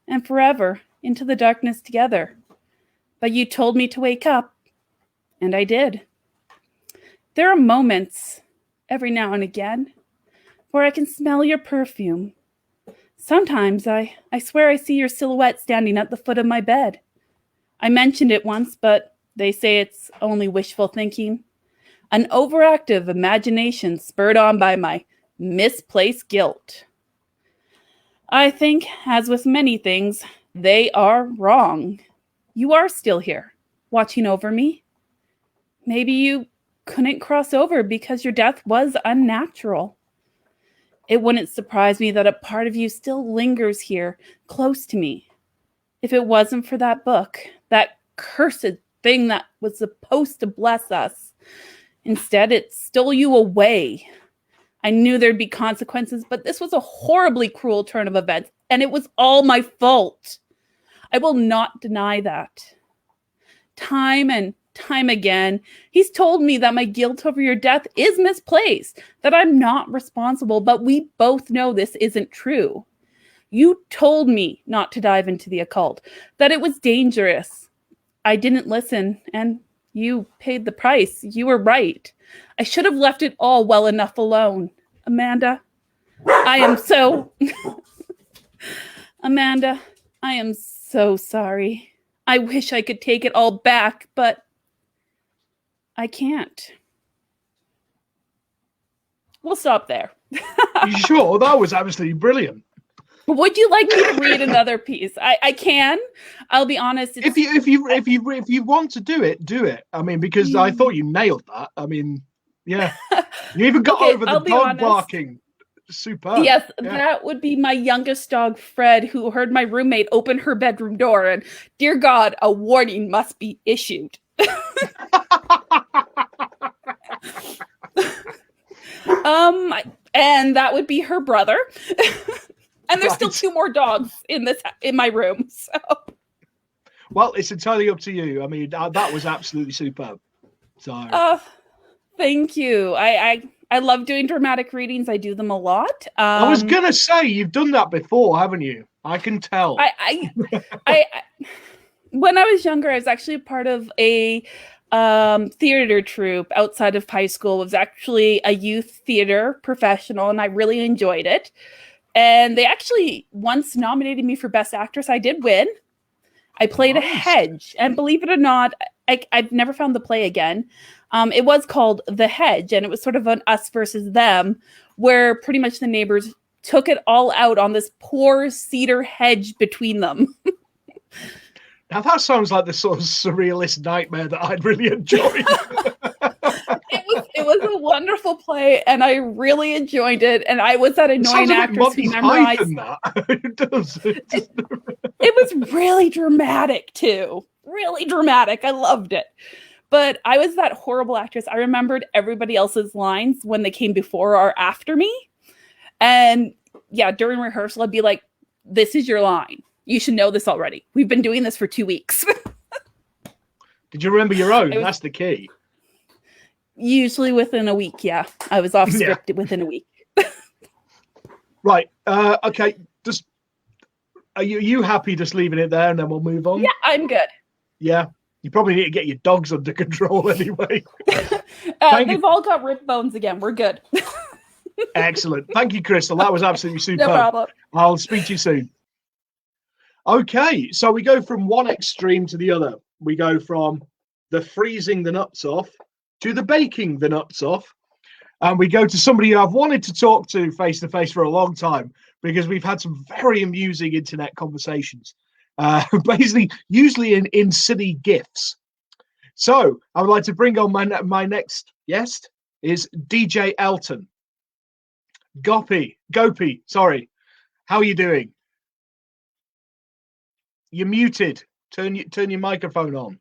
Speaker 4: and forever into the darkness together. But you told me to wake up, and I did. There are moments, every now and again, where I can smell your perfume. Sometimes I swear I see your silhouette standing at the foot of my bed. I mentioned it once, but they say it's only wishful thinking. An overactive imagination spurred on by my misplaced guilt. I think, as with many things, they are wrong. You are still here, watching over me. Maybe you couldn't cross over because your death was unnatural. It wouldn't surprise me that a part of you still lingers here, close to me. If it wasn't for that book, that cursed thing that was supposed to bless us, instead it stole you away. I knew there'd be consequences, but this was a horribly cruel turn of events, and it was all my fault. I will not deny that. Time and time again, he's told me that my guilt over your death is misplaced, that I'm not responsible, but we both know this isn't true. You told me not to dive into the occult, that it was dangerous. I didn't listen, and you paid the price. You were right. I should have left it all well enough alone. Amanda, I am so... Amanda, I am so sorry. I wish I could take it all back, but I can't. We'll stop there.
Speaker 1: You sure? That was absolutely brilliant.
Speaker 4: Would you like me to read another piece? I can. I'll be honest.
Speaker 1: If you want to do it, do it. I mean, because I thought you nailed that. I mean, yeah. You even got over the dog barking. Superb.
Speaker 4: Yes, yeah. That would be my youngest dog, Fred, who heard my roommate open her bedroom door, and dear God, a warning must be issued. And that would be her brother. And there's still 2 more dogs in my room. So,
Speaker 1: well, it's entirely up to you. I mean, that was absolutely superb. So,
Speaker 4: thank you. I love doing dramatic readings. I do them a lot.
Speaker 1: I was gonna say you've done that before, haven't you? I can tell.
Speaker 4: I when I was younger, I was actually a part of a theater troupe outside of high school. It was actually a youth theater professional, and I really enjoyed it. And they actually once nominated me for Best Actress. I did win. I played a hedge, and believe it or not, I've never found the play again. It was called The Hedge, and it was sort of an us versus them, where pretty much the neighbors took it all out on this poor cedar hedge between them.
Speaker 1: Now that sounds like the sort of surrealist nightmare that I'd really enjoy.
Speaker 4: It was a wonderful play, and I really enjoyed it. And I was that annoying actress who memorized. It was really dramatic too. Really dramatic. I loved it. But I was that horrible actress. I remembered everybody else's lines when they came before or after me. And yeah, during rehearsal, I'd be like, this is your line. You should know this already. We've been doing this for 2 weeks.
Speaker 1: Did you remember your own? That's the key.
Speaker 4: Usually within a week, yeah. I was off script within a week.
Speaker 1: Right. Okay. Are you happy just leaving it there and then we'll move on?
Speaker 4: Yeah, I'm good.
Speaker 1: Yeah. You probably need to get your dogs under control anyway.
Speaker 4: They've all got rib bones again. We're good.
Speaker 1: Excellent. Thank you, Crystal. That was absolutely superb.
Speaker 4: No problem.
Speaker 1: I'll speak to you soon. Okay. So we go from one extreme to the other. We go from the freezing the nuts off to the baking the nuts off. And we go to somebody I've wanted to talk to face to face for a long time because we've had some very amusing internet conversations, basically usually in silly GIFs. So I would like to bring on my next guest is DJ Elton. Gopi, sorry. How are you doing? You're muted. Turn your microphone on.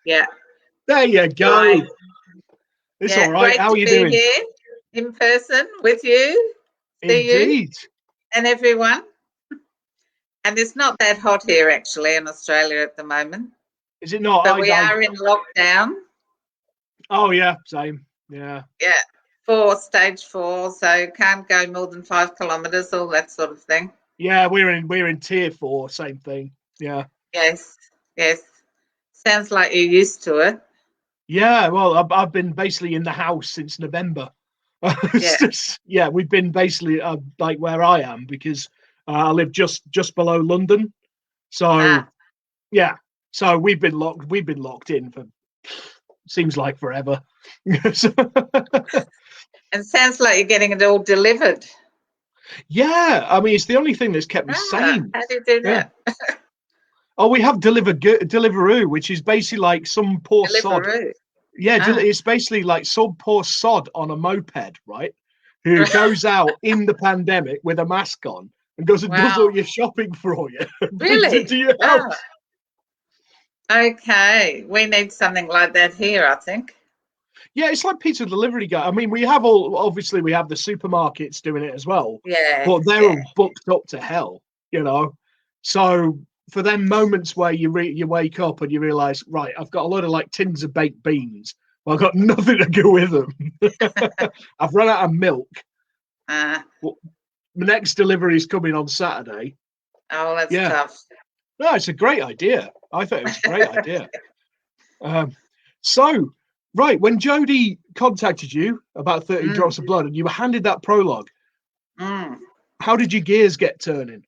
Speaker 5: Yeah.
Speaker 1: There you go.
Speaker 5: Right.
Speaker 1: It's
Speaker 5: Yeah,
Speaker 1: all right.
Speaker 5: great
Speaker 1: How are
Speaker 5: to
Speaker 1: you
Speaker 5: be
Speaker 1: doing?
Speaker 5: here in person with you. See you
Speaker 1: Indeed.
Speaker 5: and everyone. And it's not that hot here actually in Australia at the moment.
Speaker 1: Is it not?
Speaker 5: But we are in lockdown.
Speaker 1: Oh yeah, same. Yeah.
Speaker 5: Yeah. Stage 4, so can't go more than 5 kilometres, all that sort of thing.
Speaker 1: Yeah, we're in tier 4, same thing. Yeah.
Speaker 5: Yes. Sounds like you're used to it.
Speaker 1: Yeah, well, I've been basically in the house since November. Yeah, we've been basically like where I am because I live just below London. So yeah, so we've been locked in for seems like forever.
Speaker 5: And sounds like you're getting it all delivered.
Speaker 1: Yeah, I mean it's the only thing that's kept me sane.
Speaker 5: How do you do that?
Speaker 1: Yeah. Oh, we have Deliveroo, which is basically like some poor sod. Yeah, it's basically like some poor sod on a moped, right? Who goes out in the pandemic with a mask on and goes and does all your shopping for you.
Speaker 5: Really?
Speaker 1: To your house.
Speaker 5: Okay, we need something like that here, I think.
Speaker 1: Yeah, it's like pizza delivery guy. I mean, we have obviously we have the supermarkets doing it as well.
Speaker 5: Yeah.
Speaker 1: But they're all booked up to hell, you know. So for them moments where you wake up and you realise, right, I've got a load of like tins of baked beans. Well, I've got nothing to go with them. I've run out of milk. Well, the next delivery is coming on Saturday.
Speaker 5: Oh, that's tough.
Speaker 1: No, it's a great idea. I thought it was a great idea. So, right, when Jodi contacted you about 30 Drops of Blood and you were handed that prologue, how did your gears get turning?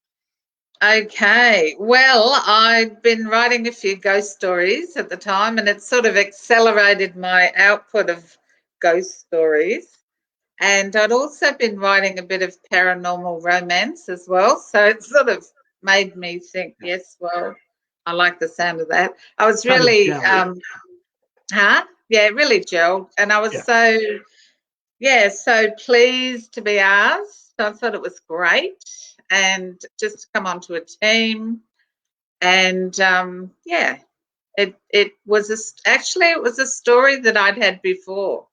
Speaker 5: Okay, well, I'd been writing a few ghost stories at the time, and it sort of accelerated my output of ghost stories. And I'd also been writing a bit of paranormal romance as well, so it sort of made me think, yes, well, I like the sound of that. I was really, really gelled, and I was so pleased to be asked. I thought it was great. And just to come onto a team, and it was it was a story that I'd had before.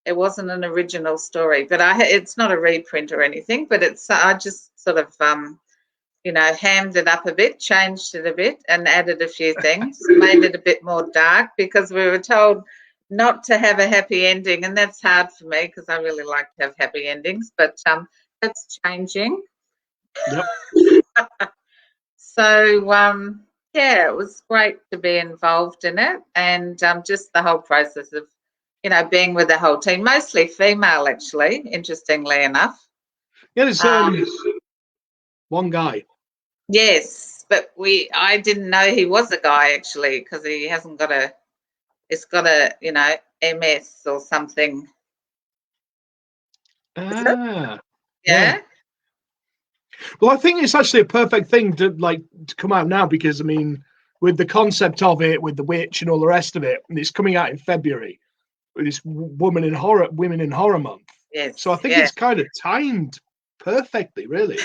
Speaker 5: It wasn't an original story, but it's not a reprint or anything. But I just sort of hammed it up a bit, changed it a bit, and added a few things, made it a bit more dark because we were told not to have a happy ending, and that's hard for me because I really like to have happy endings. But that's changing.
Speaker 1: Yep.
Speaker 5: So it was great to be involved in it, and just the whole process of being with the whole team, mostly female actually, interestingly enough.
Speaker 1: Yeah, there's one guy.
Speaker 5: Yes, but I didn't know he was a guy actually because he hasn't got it's got a MS or something. Yeah.
Speaker 1: Well, I think it's actually a perfect thing to come out now because I mean, with the concept of it, with the witch and all the rest of it, and it's coming out in February. This Women in Horror Month.
Speaker 5: Yes.
Speaker 1: So I think it's kind of timed perfectly, really.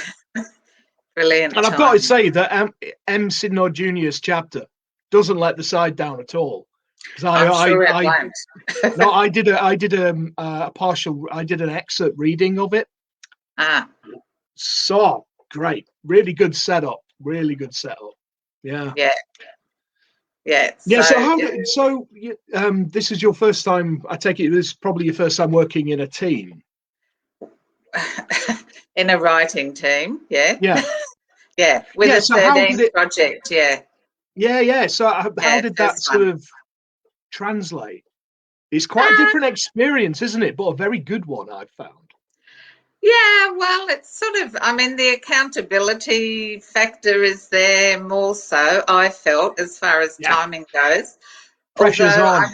Speaker 5: Brilliant.
Speaker 1: And I've got to say that M. Sidnor Jr.'s chapter doesn't let the side down at all. I did an excerpt reading of it. So great, really good setup. Yeah. So this is your first time. I take it this is probably your first time working in a team.
Speaker 5: In a writing team, yeah.
Speaker 1: Yeah.
Speaker 5: With a 13 project,
Speaker 1: So how did that sort of translate? It's quite a different experience, isn't it? But a very good one, I've found.
Speaker 5: Yeah, well, it's sort of, I mean, the accountability factor is there more so, I felt, as far as timing goes.
Speaker 1: Pressure's on.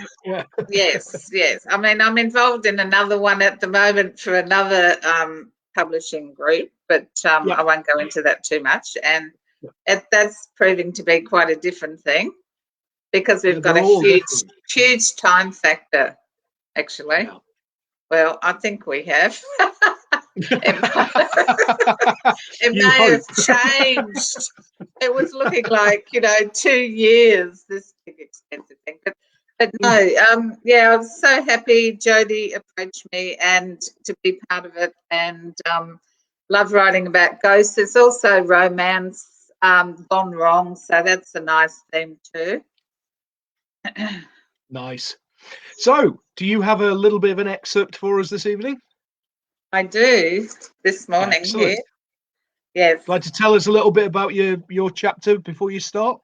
Speaker 5: Yes. I mean, I'm involved in another one at the moment for another publishing group, but I won't go into that too much. And that's proving to be quite a different thing because we've got a huge time factor, actually. Yeah. Well, I think we have. It may have changed. It was looking like 2 years, this big expensive thing, but But no, yeah, I was so happy Jodi approached me and to be part of it, and love writing about ghosts. There's also romance gone wrong, so that's a nice theme too.
Speaker 1: Nice. So, do you have a little bit of an excerpt for us this evening?
Speaker 5: I do, this morning.
Speaker 1: Excellent.
Speaker 5: Here. Yes.
Speaker 1: Like to tell us a little bit about your chapter before you start?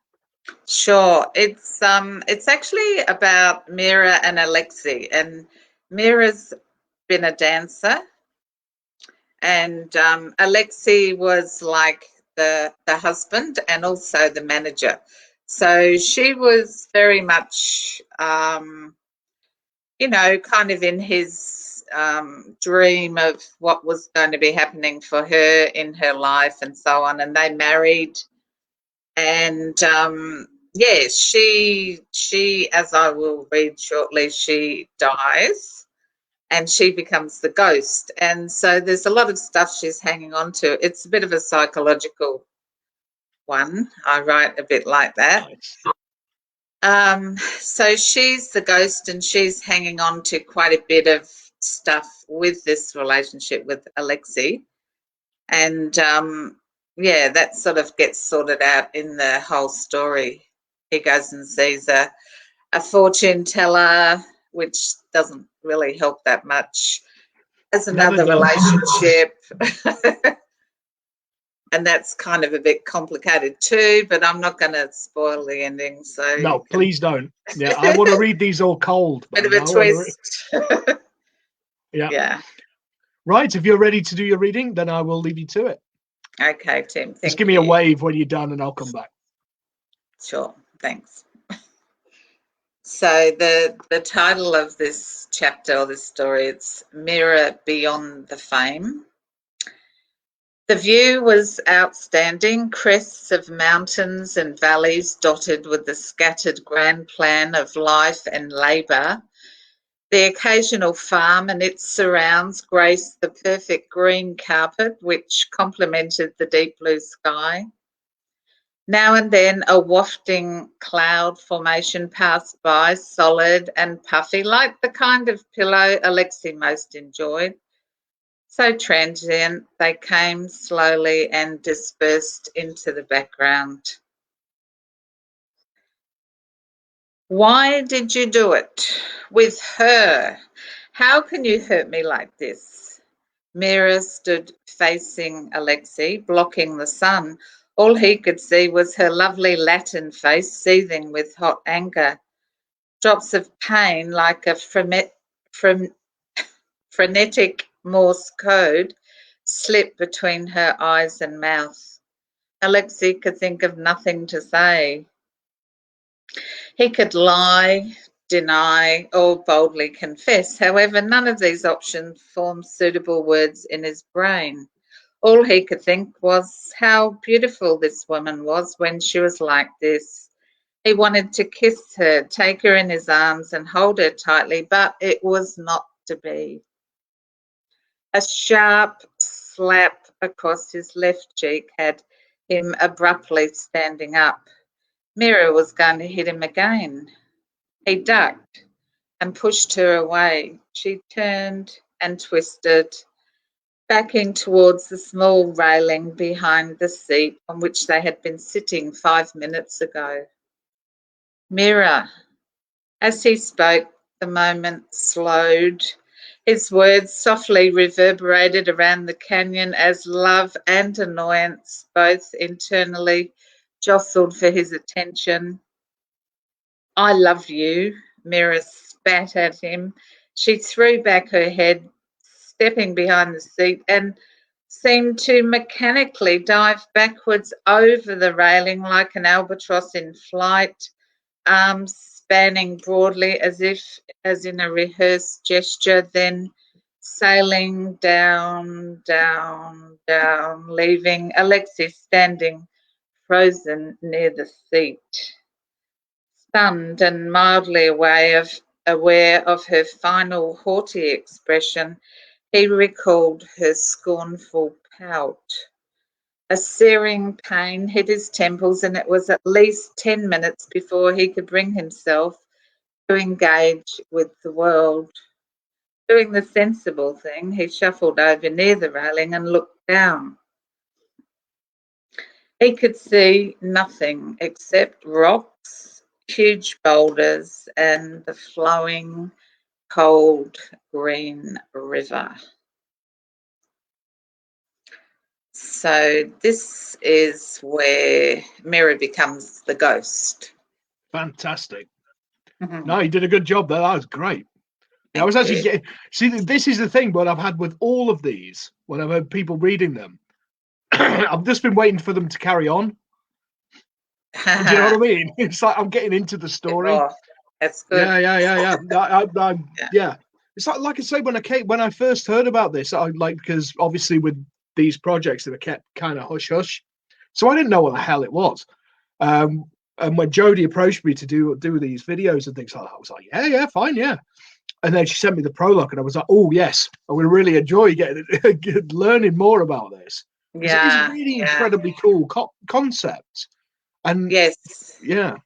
Speaker 5: Sure. It's actually about Mira and Alexei, and Mira's been a dancer, and Alexei was like the husband and also the manager. So she was very much, you know, kind of in his dream of what was going to be happening for her in her life and so on. And they married, and yeah, she, as I will read shortly, she dies and she becomes the ghost. And so there's a lot of stuff she's hanging on to. It's a bit of a psychological one. I write a bit like that.
Speaker 1: Nice.
Speaker 5: So she's the ghost and she's hanging on to quite a bit of stuff with this relationship with Alexei. And yeah, that sort of gets sorted out in the whole story. He goes and sees a fortune teller, which doesn't really help that much. As another relationship. And that's kind of a bit complicated too, but I'm not going to spoil the ending. So
Speaker 1: no, please don't. Yeah, I want to read these all cold.
Speaker 5: Bit of a twist.
Speaker 1: Yeah. Right, if you're ready to do your reading, then I will leave you to it.
Speaker 5: Okay, Tim.
Speaker 1: Just give me a wave when you're done and I'll come back.
Speaker 5: Sure, thanks. So the title of this chapter or this story, it's Mirror Beyond the Fame. The view was outstanding, crests of mountains and valleys dotted with the scattered grand plan of life and labour. The occasional farm and its surrounds graced the perfect green carpet which complemented the deep blue sky. Now and then a wafting cloud formation passed by, solid and puffy, like the kind of pillow Alexei most enjoyed. So transient, they came slowly and dispersed into the background. Why did you do it? With her? How can you hurt me like this? Mira stood facing Alexei, blocking the sun. All he could see was her lovely Latin face seething with hot anger. Drops of pain like a frenetic Morse code slipped between her eyes and mouth. Alexei could think of nothing to say. He could lie, deny, or boldly confess. However, none of these options formed suitable words in his brain. All he could think was how beautiful this woman was when she was like this. He wanted to kiss her, take her in his arms and hold her tightly, but it was not to be. A sharp slap across his left cheek had him abruptly standing up. Mira was going to hit him again. He ducked and pushed her away. She turned and twisted, backing towards the small railing behind the seat on which they had been sitting 5 minutes ago. Mira. As he spoke, the moment slowed. His words softly reverberated around the canyon as love and annoyance both internally jostled for his attention. I love you, Mira spat at him. She threw back her head, stepping behind the seat, and seemed to mechanically dive backwards over the railing like an albatross in flight, arms spanning broadly as in a rehearsed gesture, then sailing down, down, down, leaving Alexei standing frozen near the seat. Stunned and mildly aware of her final haughty expression, he recalled her scornful pout. A searing pain hit his temples, and it was at least 10 minutes before he could bring himself engage with the world. Doing the sensible thing, he shuffled over near the railing and looked down. He could see nothing except rocks, huge boulders, and the flowing, cold green river. So this is where Mira becomes the ghost.
Speaker 1: Fantastic.
Speaker 5: Mhm.
Speaker 1: No, you did a good job there. That was great. I was actually getting, see, this is the thing, what I've had with all of these, when I've heard people reading them, I've just been waiting for them to carry on. Do you know what I mean? It's like I'm getting into the story.
Speaker 5: Oh, that's good.
Speaker 1: Yeah. Yeah. It's like I say, when I first heard about this, because obviously with these projects that are kept kind of hush hush, so I didn't know what the hell it was. And when Jodi approached me to do these videos and things like that, I was like, yeah, fine, yeah. And then she sent me the prologue, and I was like, oh yes, I would really enjoy learning more about this.
Speaker 5: Yeah,
Speaker 1: it's really incredibly cool concept. And
Speaker 5: yes,
Speaker 1: yeah,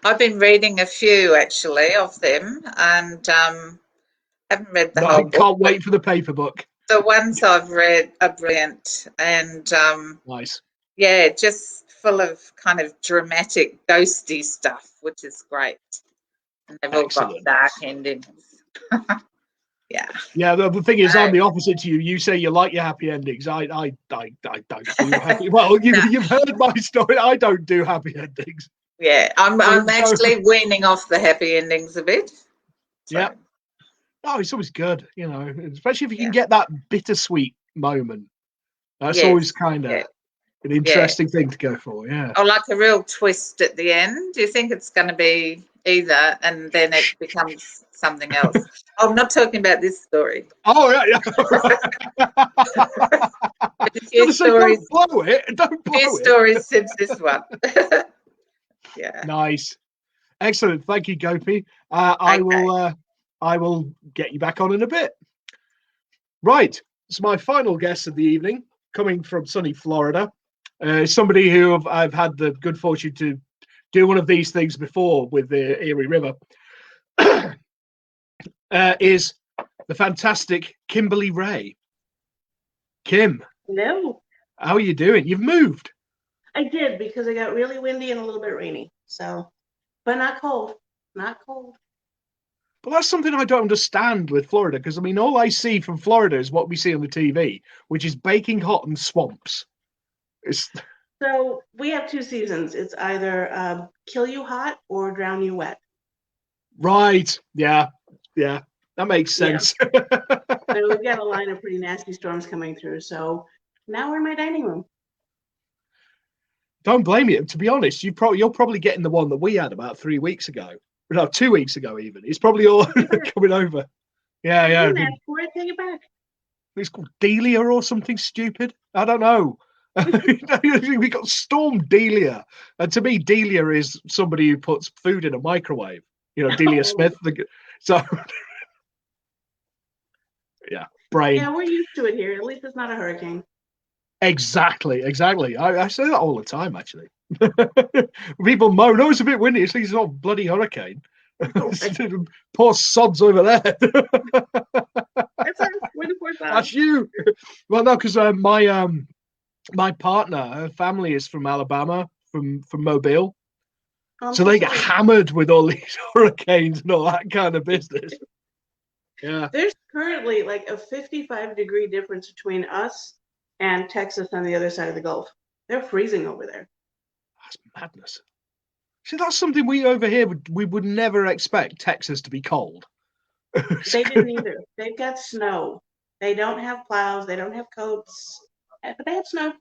Speaker 5: I've been reading a few actually of them, and haven't read the whole
Speaker 1: I
Speaker 5: book.
Speaker 1: can't wait for the paper book.
Speaker 5: The ones I've read are brilliant, and
Speaker 1: Nice.
Speaker 5: yeah, just full of kind of dramatic, ghosty stuff, which is great. And they've all got dark endings.
Speaker 1: Yeah, the thing is, I'm the opposite to you. You say you like your happy endings. I don't do happy. Well, you've heard my story. I don't do happy endings.
Speaker 5: Yeah, I'm actually weaning off the happy endings a bit. So.
Speaker 1: Yeah. Oh, it's always good, especially if you can get that bittersweet moment. That's always kind of an interesting thing to go for. Yeah.
Speaker 5: Or like a real twist at the end. Do you think it's going to be either, and then it becomes something else? I'm not talking about this story.
Speaker 1: Oh yeah.
Speaker 5: A few stories,
Speaker 1: don't blow it. Don't blow
Speaker 5: it. Stories since this one. Yeah.
Speaker 1: Nice. Excellent. Thank you, Gopi. I will get you back on in a bit. Right. So my final guest of the evening, coming from sunny Florida, somebody who I've had the good fortune to do one of these things before with the Erie River, is the fantastic Kimberly Rei. Kim.
Speaker 6: Hello.
Speaker 1: How are you doing? You've moved.
Speaker 6: I did, because it got really windy and a little bit rainy. So, but not cold. Not cold.
Speaker 1: But that's something I don't understand with Florida, because I mean, all I see from Florida is what we see on the TV, which is baking hot and swamps.
Speaker 6: So we have two seasons. It's either kill you hot or drown you wet.
Speaker 1: Right. Yeah. That makes sense.
Speaker 6: Yeah. So we've got a line of pretty nasty storms coming through. So now we're in my dining room.
Speaker 1: Don't blame you. To be honest, you're probably getting the one that we had about 3 weeks ago. No, 2 weeks ago even. It's probably all coming over. Yeah.
Speaker 6: Take it back.
Speaker 1: It's called Delia or something stupid. I don't know. We got Storm Delia. And to me, Delia is somebody who puts food in a microwave. Delia Smith. So, yeah, brain.
Speaker 6: Yeah, we're used to it here. At least it's not a hurricane.
Speaker 1: Exactly. I say that all the time, actually. People moan, it's a bit windy. It's not a bloody hurricane. Poor sods over there.
Speaker 6: That's us. We're the poor sods.
Speaker 1: That's you. Well, no, because my partner, her family is from Alabama, from Mobile. So they get hammered with all these hurricanes and all that kind of business. Yeah.
Speaker 6: There's currently like a 55-degree difference between us and Texas on the other side of the Gulf. They're freezing over there.
Speaker 1: That's madness. See, that's something we over here we would never expect Texas to be cold.
Speaker 6: They didn't either. They've got snow. They don't have plows. They don't have coats, but they have snow.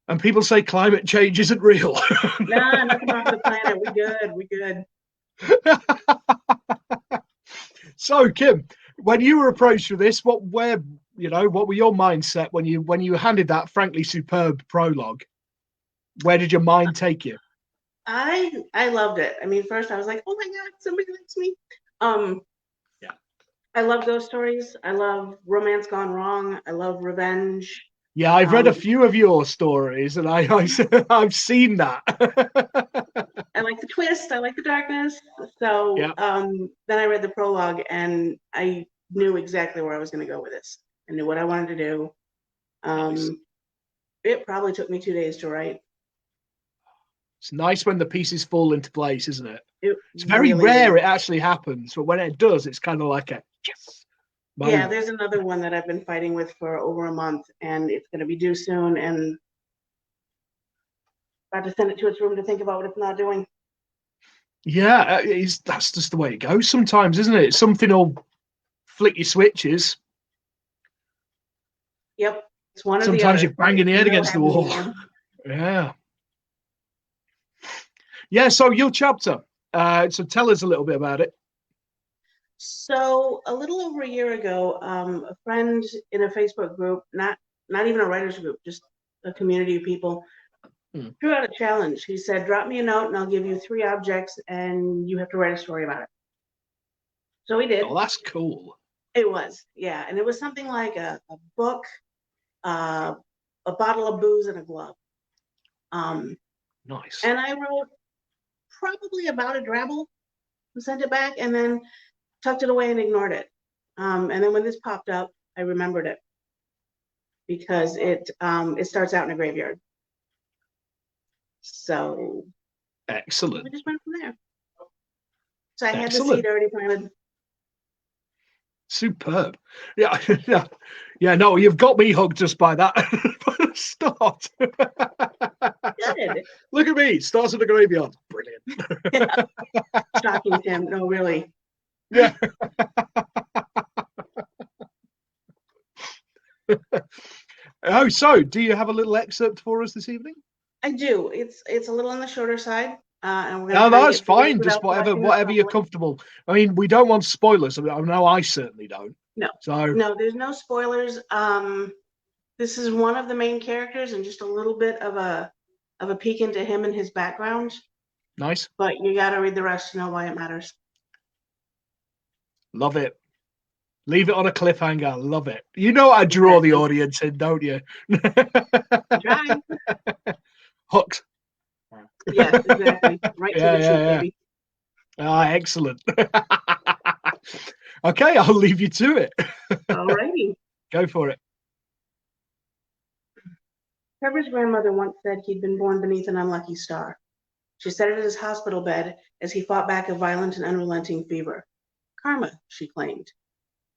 Speaker 1: And people say climate change isn't real.
Speaker 6: Nah, nothing wrong with the planet. We good.
Speaker 1: So, Kim, when you were approached with this, what were your mindset when you handed that frankly superb prologue? Where did your mind take you?
Speaker 6: I loved it. I mean, first I was like, oh my God, somebody likes me.
Speaker 1: Yeah.
Speaker 6: I love ghost stories. I love romance gone wrong. I love revenge.
Speaker 1: Yeah, I've read a few of your stories, and I've seen that.
Speaker 6: I like the twist. I like the darkness. So then I read the prologue, and I knew exactly where I was going to go with this. I knew what I wanted to do.
Speaker 1: Nice.
Speaker 6: It probably took me 2 days to write.
Speaker 1: It's nice when the pieces fall into place, isn't it? It's very
Speaker 6: really
Speaker 1: rare
Speaker 6: is.
Speaker 1: it actually happens, but when it does, it's kind of like a yes moment.
Speaker 6: Yeah, there's another one that I've been fighting with for over a month, and it's going to be due soon, and about to send it to its room to think about what it's not doing.
Speaker 1: Yeah, that's just the way it goes sometimes, isn't it? Something will flick your switches.
Speaker 6: Yep, it's one of the
Speaker 1: Sometimes
Speaker 6: other.
Speaker 1: you're banging your head against the wall. Yeah. Yeah, so your chapter. So tell us a little bit about it.
Speaker 6: So a little over a year ago, a friend in a Facebook group, not even a writer's group, just a community of people, threw out a challenge. He said, drop me a note and I'll give you 3 objects and you have to write a story about it. So we did.
Speaker 1: Oh, that's cool.
Speaker 6: It was, yeah. And it was something like a book, a bottle of booze, and a glove.
Speaker 1: Nice.
Speaker 6: And I wrote probably about a drabble and sent it back, and then tucked it away and ignored it. And then when this popped up, I remembered it because it starts out in a graveyard. So
Speaker 1: excellent.
Speaker 6: we just went from there. So I had the seed already planted.
Speaker 1: Superb. Yeah, yeah. No, you've got me hugged just by that start.
Speaker 6: Good.
Speaker 1: Look at me. It starts in the graveyard. Brilliant.
Speaker 6: Yeah. Shocking, Tim. No, really.
Speaker 1: Yeah. Oh, so do you have a little excerpt for us this evening?
Speaker 6: I do. It's a little on the shorter side. And we're
Speaker 1: no, that's fine. Just whatever you're comfortable. I mean, we don't want spoilers. I know I certainly don't.
Speaker 6: No.
Speaker 1: So
Speaker 6: no, there's no spoilers. This is one of the main characters, and just a little bit of a peek into him and his background.
Speaker 1: Nice.
Speaker 6: But you got to read the rest to know why it matters.
Speaker 1: Love it. Leave it on a cliffhanger. Love it. You know I draw the audience in, don't you?
Speaker 6: Try.
Speaker 1: Hooked.
Speaker 6: Yes, exactly. Right to the cheek, baby.
Speaker 1: Ah, excellent. Okay, I'll leave you to it.
Speaker 6: All righty.
Speaker 1: Go for it.
Speaker 6: Trevor's grandmother once said he'd been born beneath an unlucky star. She said it at his hospital bed as he fought back a violent and unrelenting fever. Karma, she claimed.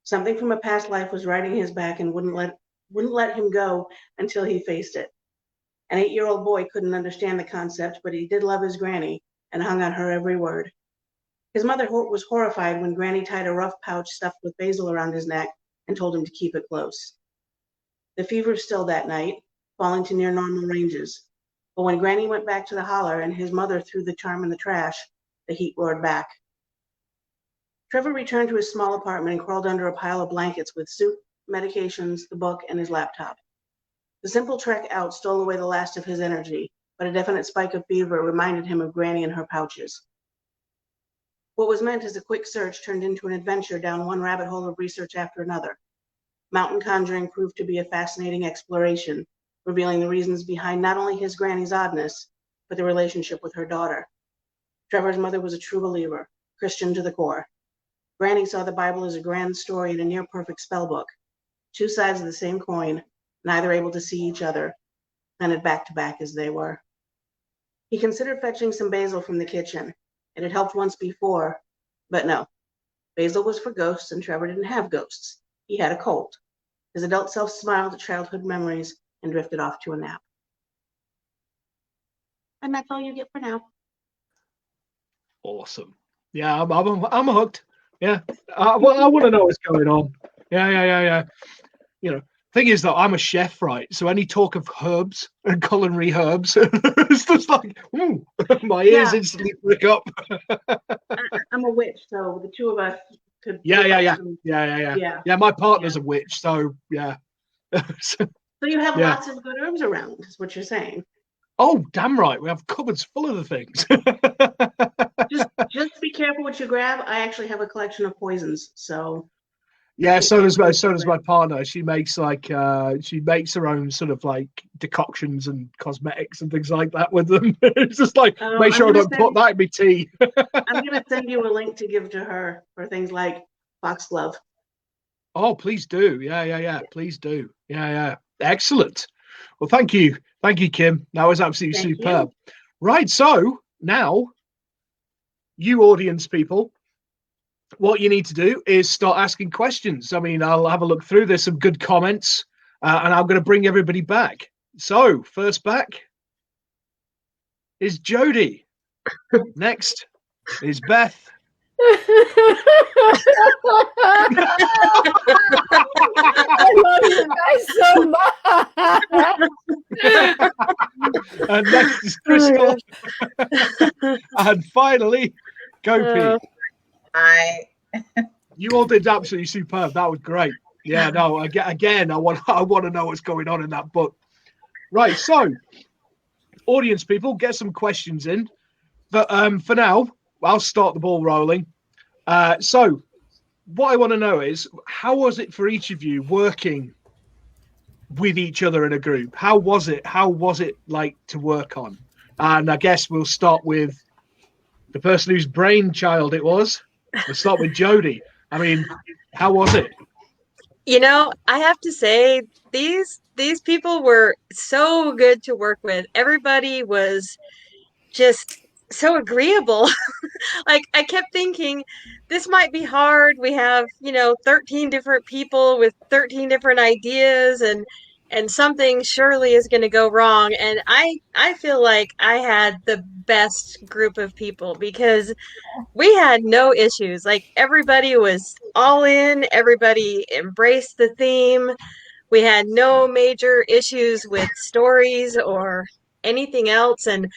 Speaker 6: Something from a past life was riding his back and wouldn't let him go until he faced it. An 8-year-old boy couldn't understand the concept, but he did love his granny and hung on her every word. His mother was horrified when Granny tied a rough pouch stuffed with basil around his neck and told him to keep it close. The fever stilled that night, falling to near normal ranges. But when Granny went back to the holler and his mother threw the charm in the trash, the heat roared back. Trevor returned to his small apartment and crawled under a pile of blankets with soup, medications, the book, and his laptop. The simple trek out stole away the last of his energy, but a definite spike of fever reminded him of Granny and her pouches. What was meant as a quick search turned into an adventure down one rabbit hole of research after another. Mountain conjuring proved to be a fascinating exploration, revealing the reasons behind not only his granny's oddness, but the relationship with her daughter. Trevor's mother was a true believer, Christian to the core. Granny saw the Bible as a grand story and a near-perfect spellbook. 2 sides of the same coin, neither able to see each other, planted back to back as they were. He considered fetching some basil from the kitchen. It had helped once before, but no. Basil was for ghosts, and Trevor didn't have ghosts. He had a cold. His adult self smiled at childhood memories and drifted off to a nap. And that's all you get for now.
Speaker 1: Awesome. Yeah, I'm hooked. Yeah, I want to know what's going on. Yeah. You know, thing is that I'm a chef, right? So any talk of herbs and culinary herbs, it's just like, ooh, my ears instantly prick up.
Speaker 6: I'm a witch, so the two of us could.
Speaker 1: Yeah. My partner's
Speaker 6: Yeah.
Speaker 1: a witch, so yeah.
Speaker 6: So you have lots of good herbs around, is what you're saying.
Speaker 1: Oh, damn right. We have cupboards full of the things.
Speaker 6: Just be careful what you grab. I actually have a collection of poisons, so.
Speaker 1: Yeah, so does my partner. She makes her own sort of like decoctions and cosmetics and things like that with them. It's just like, make sure I don't put that in my tea.
Speaker 6: I'm gonna send you a link to give to her for things like foxglove.
Speaker 1: Oh, please do. Yeah. Please do. Yeah. Excellent. Well, thank you, Kim. That was absolutely superb. Right, so now, you audience people, what you need to do is start asking questions. I mean, I'll have a look through. There's some good comments, and I'm going to bring everybody back. So, first back is Jodi. Next is Beth.
Speaker 3: I love you guys so much.
Speaker 1: And next is Crystal. And finally, Gopi. You all did absolutely superb. That was great. Yeah, no, again, I want to know what's going on in that book. Right, so audience people, get some questions in. But for now, I'll start the ball rolling. So what I want to know is, how was it for each of you working with each other in a group? How was it like to work on? And I guess we'll start with the person whose brainchild it was. We'll start with Jodi. I mean, how was it?
Speaker 2: You know, I have to say, these people were so good to work with. Everybody was just so agreeable. Like, I kept thinking, this might be hard. We have, 13 different people with 13 different ideas, and something surely is going to go wrong. And I feel like I had the best group of people, because we had no issues. Like, everybody was all in, everybody embraced the theme. We had no major issues with stories or anything else. And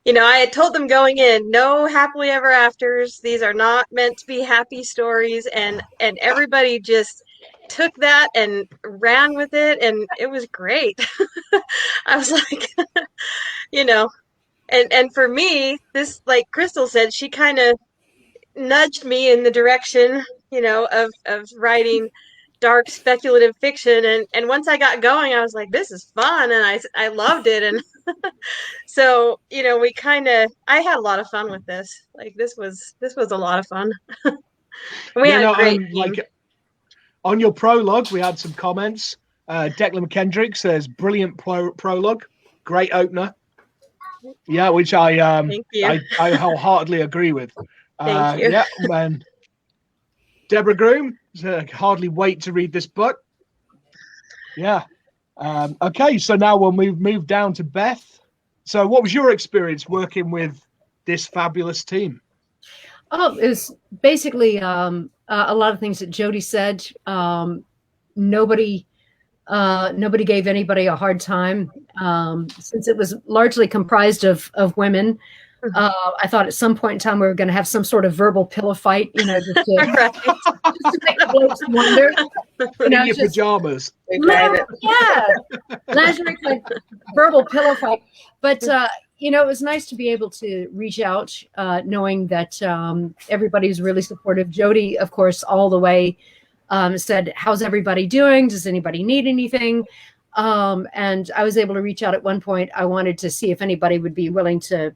Speaker 2: I had told them going in, no happily ever afters. These are not meant to be happy stories. And everybody just took that and ran with it. And it was great. I was like, and for me, this, like Crystal said, she kind of nudged me in the direction, of writing dark speculative fiction. And once I got going, I was like, this is fun. And I loved it. And so, I had a lot of fun with this. Like, this was a lot of fun. We had a great team.
Speaker 1: Like, on your prologue, we had some comments. Declan McKendrick says, brilliant prologue, great opener. Yeah, which I wholeheartedly agree with.
Speaker 2: Thank you.
Speaker 1: Yeah, and Deborah Groom, hardly wait to read this book. Yeah. Okay, so now we'll move down to Beth. So what was your experience working with this fabulous team?
Speaker 3: Oh, it was basically a lot of things that Jodi said. Nobody gave anybody a hard time, since it was largely comprised of women. I thought at some point in time we were going to have some sort of verbal pillow fight, just to make the blokes wonder.
Speaker 1: In your pajamas.
Speaker 3: Yeah, lingerie, like verbal pillow fight. But it was nice to be able to reach out, knowing that everybody's really supportive. Jodi, of course, all the way said, "How's everybody doing? Does anybody need anything?" And I was able to reach out at one point. I wanted to see if anybody would be willing to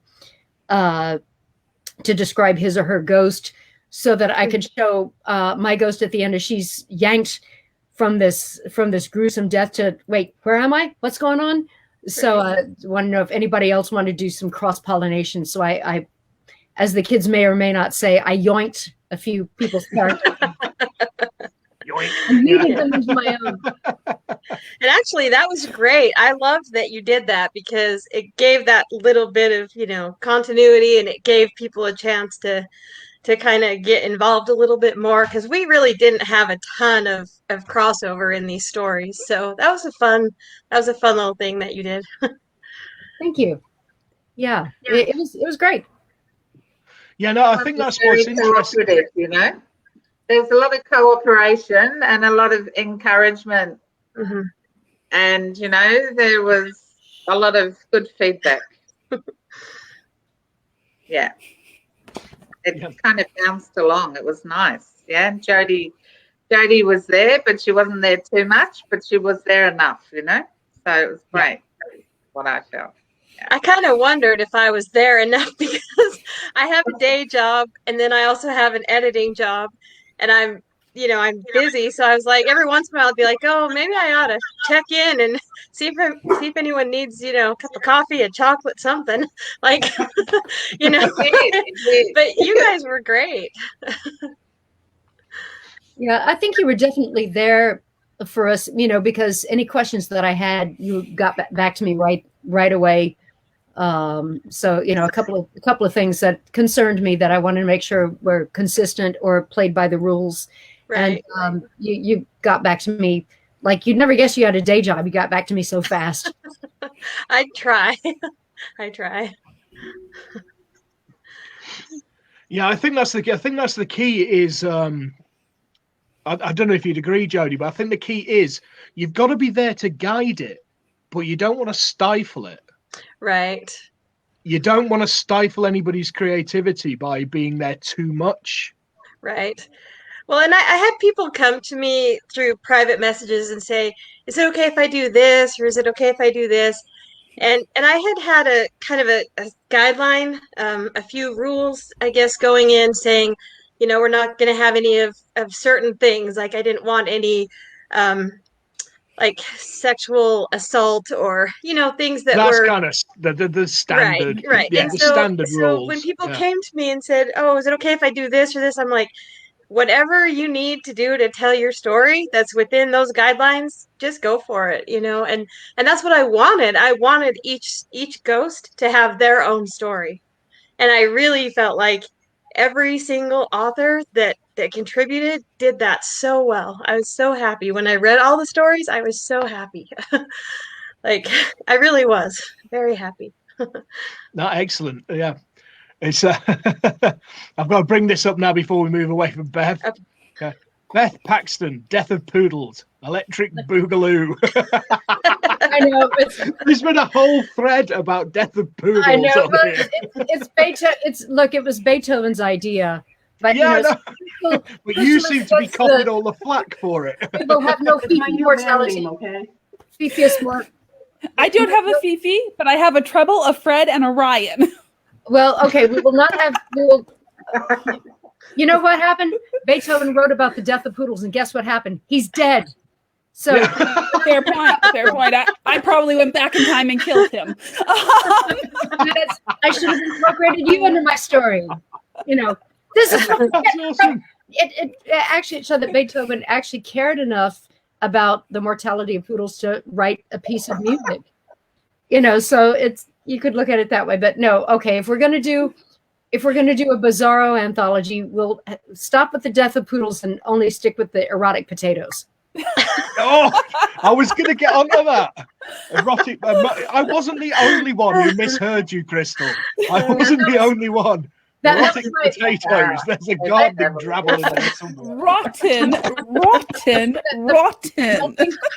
Speaker 3: describe his or her ghost, so that I could show my ghost at the end as she's yanked from this gruesome death to, wait, where am I? What's going on? So I want to know if anybody else wanted to do some cross-pollination. So I, as the kids may or may not say, I yoinked a few people's characters. And needed them into my own.
Speaker 2: And actually, that was great. I loved that you did that, because it gave that little bit of, continuity, and it gave people a chance to kind of get involved a little bit more, because we really didn't have a ton of crossover in these stories. So that was a fun little thing that you did.
Speaker 3: Thank you. Yeah. It was great.
Speaker 1: Yeah, no, I think that's what's interesting.
Speaker 5: There's a lot of cooperation and a lot of encouragement.
Speaker 2: Mm-hmm.
Speaker 5: And, there was a lot of good feedback. Yeah. It kind of bounced along. It was nice. Yeah. And Jodi Jodi was there, but she wasn't there too much, but she was there enough, you know? So it was great, what I felt. Yeah.
Speaker 2: I kind of wondered if I was there enough because I have a day job and then I also have an editing job and I'm busy. So I was like, every once in a while I'd be like, oh, maybe I ought to check in and see if anyone needs, a cup of coffee, a chocolate, something like, But you guys were great.
Speaker 3: Yeah, I think you were definitely there for us, because any questions that I had, you got back to me right away. So, a couple of things that concerned me that I wanted to make sure were consistent or played by the rules.
Speaker 2: Right.
Speaker 3: And you got back to me like you'd never guess you had a day job. You got back to me so fast.
Speaker 2: I try. I try.
Speaker 1: Yeah, I think that's the key is I don't know if you'd agree, Jodi, but I think the key is you've got to be there to guide it, but you don't want to stifle it.
Speaker 2: Right.
Speaker 1: You don't want to stifle anybody's creativity by being there too much.
Speaker 2: Right. Well, and I had people come to me through private messages and say, is it okay if I do this? Or is it okay if I do this? And I had a kind of a guideline, a few rules, I guess, going in saying, we're not going to have any of certain things. Like I didn't want any like sexual assault or, things that
Speaker 1: That's
Speaker 2: were
Speaker 1: kind of the standard.
Speaker 2: Right.
Speaker 1: Yeah,
Speaker 2: And
Speaker 1: the
Speaker 2: so
Speaker 1: standard rules.
Speaker 2: when people came to me and said, oh, is it okay if I do this or this? I'm like, whatever you need to do to tell your story that's within those guidelines, just go for it, and that's what I wanted. I wanted each ghost to have their own story. And I really felt like every single author that contributed did that so well. I was so happy when I read all the stories. I was so happy. Like I really was very happy.
Speaker 1: No, excellent. Yeah. It's I've got to bring this up now before we move away from Beth. Okay. Beth Paxton, Death of Poodles, Electric Boogaloo.
Speaker 3: I know.
Speaker 1: There's been a whole thread about Death of Poodles.
Speaker 3: I know.
Speaker 1: It's
Speaker 3: Beethoven. It was Beethoven's idea. But,
Speaker 1: yeah, no. But you seem to be copying all the flack for it.
Speaker 3: People have no mortality.
Speaker 6: Okay.
Speaker 3: Fifi is more.
Speaker 4: I don't have a Fifi, but I have a Treble, a Fred, and a Ryan.
Speaker 3: Well, okay, we will not have. You know what happened? Beethoven wrote about the death of poodles, and guess what happened? He's dead. So
Speaker 4: fair point. Fair point. I probably went back in time and killed him.
Speaker 3: I should have incorporated you into my story. This is
Speaker 1: awesome.
Speaker 3: It actually showed that Beethoven actually cared enough about the mortality of poodles to write a piece of music. So you could look at it that way, but no. Okay, if we're gonna do a Bizarro anthology, we'll stop with the death of poodles and only stick with the erotic potatoes.
Speaker 1: Oh, I was going to get onto that. Erotic. I wasn't the only one who misheard you, Crystal. I wasn't the only one. Erotic potatoes. There's a gardening drabble in there somewhere.
Speaker 4: Rotten.
Speaker 3: The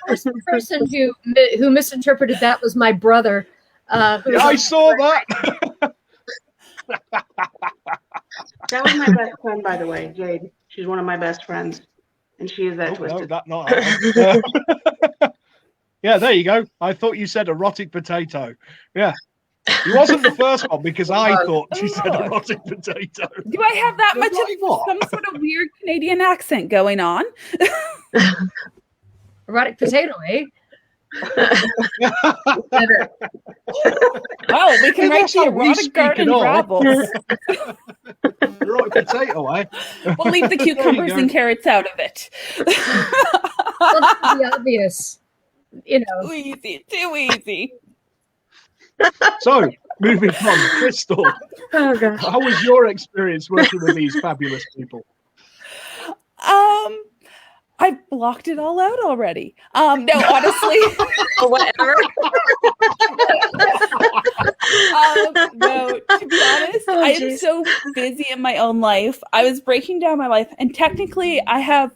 Speaker 3: first person who misinterpreted that was my brother.
Speaker 1: Yeah, I saw that.
Speaker 6: That was my best friend, by the way, Jade. She's one of my best friends, and she is that twisted.
Speaker 1: No, yeah, there you go. I thought you said erotic potato. Yeah. He wasn't the first one because I thought she said erotic potato.
Speaker 4: Do I have that much of some sort of weird Canadian accent going on?
Speaker 3: Erotic potato, eh?
Speaker 4: Oh, we can write the erotic garden rabbles.
Speaker 1: Erotic potato, eh?
Speaker 4: We'll leave the cucumbers and carrots out of it.
Speaker 3: Well, that's the obvious,
Speaker 4: Too easy.
Speaker 1: So, moving on, Crystal.
Speaker 2: Oh gosh.
Speaker 1: How was your experience working with these fabulous people?
Speaker 4: I blocked it all out already. No, honestly.
Speaker 2: Whatever.
Speaker 4: No, to be honest, I am so busy in my own life. I was breaking down my life, and technically I have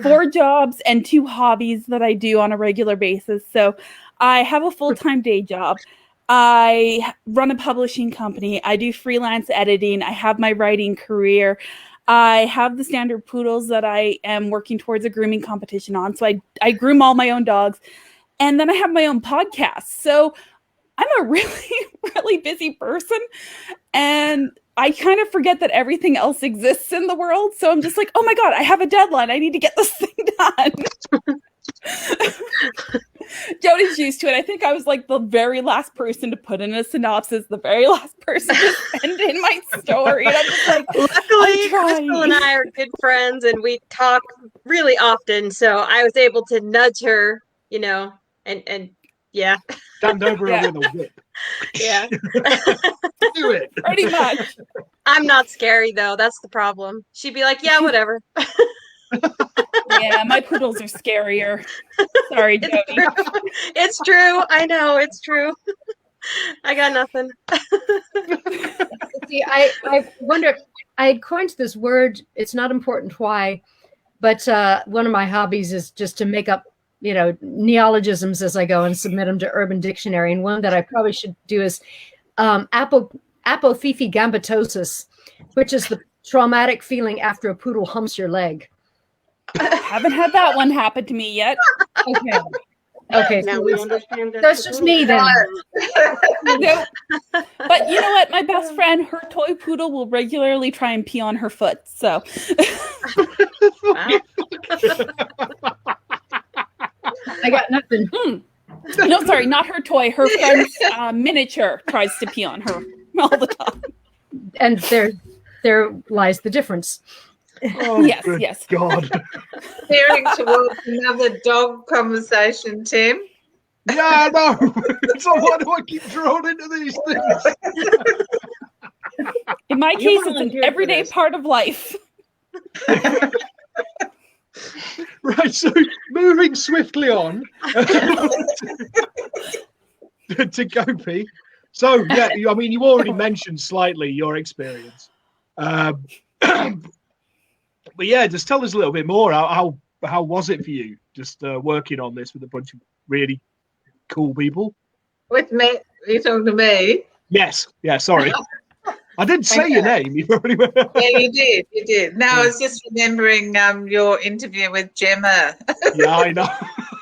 Speaker 4: 4 jobs and 2 hobbies that I do on a regular basis. So I have a full-time day job. I run a publishing company. I do freelance editing. I have my writing career. I have the standard poodles that I am working towards a grooming competition on. So I groom all my own dogs. And then I have my own podcast. So I'm a really, really busy person. And I kind of forget that everything else exists in the world. So I'm just like, oh my God, I have a deadline. I need to get this thing done. Jody's used to it. I think I was like the very last person to put in a synopsis, the very last person to send in my story. And I'm just like,
Speaker 2: luckily, Crystal and I are good friends and we talk really often. So I was able to nudge her, you know, and yeah.
Speaker 1: Stand over her with a whip.
Speaker 2: Yeah.
Speaker 1: Do it.
Speaker 4: Pretty much.
Speaker 2: I'm not scary though. That's the problem. She'd be like, yeah, whatever.
Speaker 4: Yeah, my poodles are scarier. Sorry, Jody.
Speaker 2: It's true. I know, it's true. I got nothing.
Speaker 3: See, I wonder, I had coined this word, it's not important why, but one of my hobbies is just to make up, you know, neologisms as I go and submit them to Urban Dictionary. And one that I probably should do is apophyphy gambitosis, which is the traumatic feeling after a poodle humps your leg.
Speaker 4: Haven't had that one happen to me yet.
Speaker 3: Okay.
Speaker 6: Now we understand that.
Speaker 3: That's just me then.
Speaker 4: No. But you know what? My best friend, her toy poodle will regularly try and pee on her foot. So.
Speaker 2: Wow.
Speaker 3: I got nothing.
Speaker 4: No, sorry, not her toy. Her friend's miniature tries to pee on her all the time.
Speaker 3: And there lies the difference.
Speaker 1: Oh,
Speaker 4: yes.
Speaker 1: God.
Speaker 5: Steering towards another dog conversation, Tim.
Speaker 1: Yeah, I know. So why do I keep drawn into these things?
Speaker 4: In my case, it's an everyday part of life.
Speaker 1: Right, so moving swiftly on to Gopi. So, yeah, I mean, you already mentioned slightly your experience. But yeah, just tell us a little bit more. How was it for you, just working on this with a bunch of really cool people?
Speaker 5: With me? Are you talking to me?
Speaker 1: Yes. Yeah, sorry. I didn't say your name.
Speaker 5: Yeah, you did. You did. No, I was just remembering your interview with Gemma.
Speaker 1: Yeah, I know.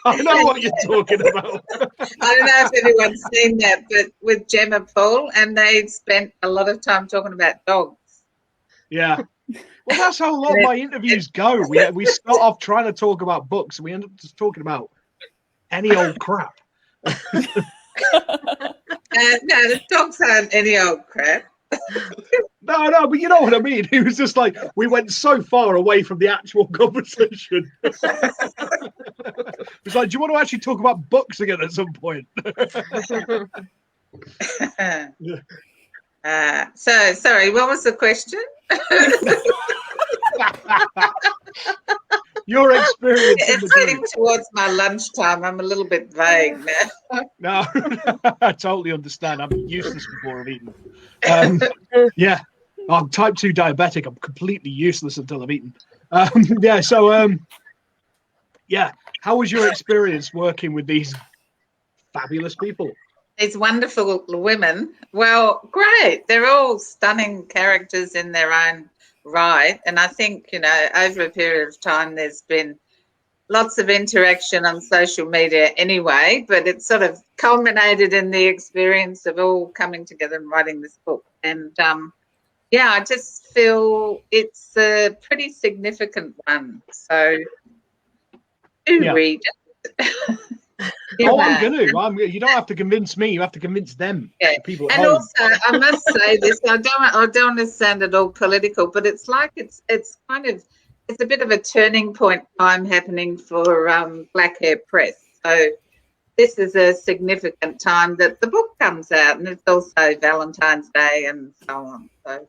Speaker 1: I know what you're talking about.
Speaker 5: I don't know if anyone's seen that, but with Gemma Paul, and they spent a lot of time talking about dogs.
Speaker 1: Yeah. Well, that's how a lot of my interviews go. We start off trying to talk about books, and we end up just talking about any old crap.
Speaker 5: No, the dogs aren't any old crap.
Speaker 1: No, but you know what I mean. It was just like we went so far away from the actual conversation. It's like, do you want to actually talk about books again at some point?
Speaker 5: So, sorry, what was the question?
Speaker 1: Your experience.
Speaker 5: It's heading towards my lunchtime. I'm a little bit vague now.
Speaker 1: No, I totally understand. I'm useless before I've eaten. Yeah, I'm type 2 diabetic. I'm completely useless until I've eaten. Yeah, so yeah, how was your experience working with these fabulous people?
Speaker 5: These wonderful women. Well, great. They're all stunning characters in their own right. And I think, you know, over a period of time, there's been lots of interaction on social media anyway, but it sort of culminated in the experience of all coming together and writing this book. And yeah, I just feel it's a pretty significant one. So do read it.
Speaker 1: Oh, I'm going to. You don't have to convince me. You have to convince them.
Speaker 5: Yeah.
Speaker 1: The people at
Speaker 5: And
Speaker 1: home.
Speaker 5: also, I must say this. I don't want to sound at all political, but it's like it's kind of it's a bit of a turning point time happening for Black Hare Press. So this is a significant time that the book comes out, and it's also Valentine's Day and so on. So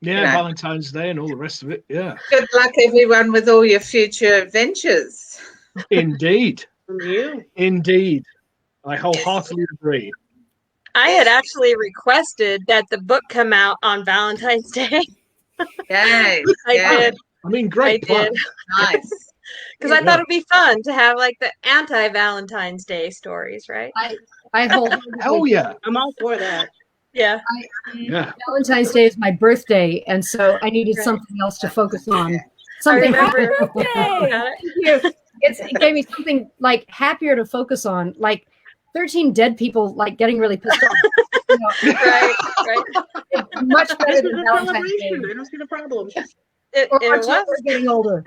Speaker 1: Yeah, you know, Valentine's Day and all the rest of it. Yeah.
Speaker 5: Good luck, everyone, with all your future adventures.
Speaker 1: Indeed.
Speaker 6: From you.
Speaker 1: Indeed. I wholeheartedly agree.
Speaker 2: I had actually requested that the book come out on Valentine's Day.
Speaker 5: Yay.
Speaker 2: I did.
Speaker 1: I mean, great.
Speaker 2: I did.
Speaker 5: Nice.
Speaker 2: Because I thought it'd be fun to have like the anti-Valentine's Day stories, right?
Speaker 3: I hold.
Speaker 1: Hell yeah.
Speaker 6: I'm all for that.
Speaker 2: Yeah.
Speaker 1: Yeah.
Speaker 3: Valentine's Day is my birthday, and so I needed something else to focus on. Something
Speaker 2: I remember.
Speaker 3: It gave me something like happier to focus on, like 13 dead people like getting really pissed off. You know,
Speaker 2: Right.
Speaker 3: it's much better
Speaker 6: This
Speaker 3: than
Speaker 6: is a
Speaker 3: Valentine's Day.
Speaker 6: celebration. I don't see the problem.
Speaker 3: Or
Speaker 2: It
Speaker 3: our
Speaker 2: was.
Speaker 3: children getting older.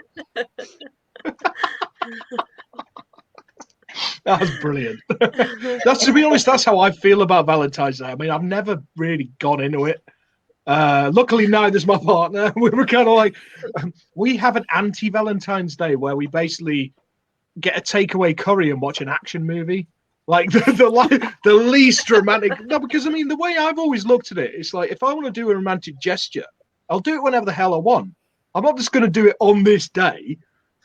Speaker 1: That's brilliant. That's, to be honest, that's how I feel about Valentine's Day. I mean, I've never really gone into it. Luckily, neither's my partner. We were kind of like, we have an anti-Valentine's Day where we basically get a takeaway curry and watch an action movie. Like the least romantic. No, because I mean, the way I've always looked at it, it's like if I want to do a romantic gesture, I'll do it whenever the hell I want. I'm not just going to do it on this day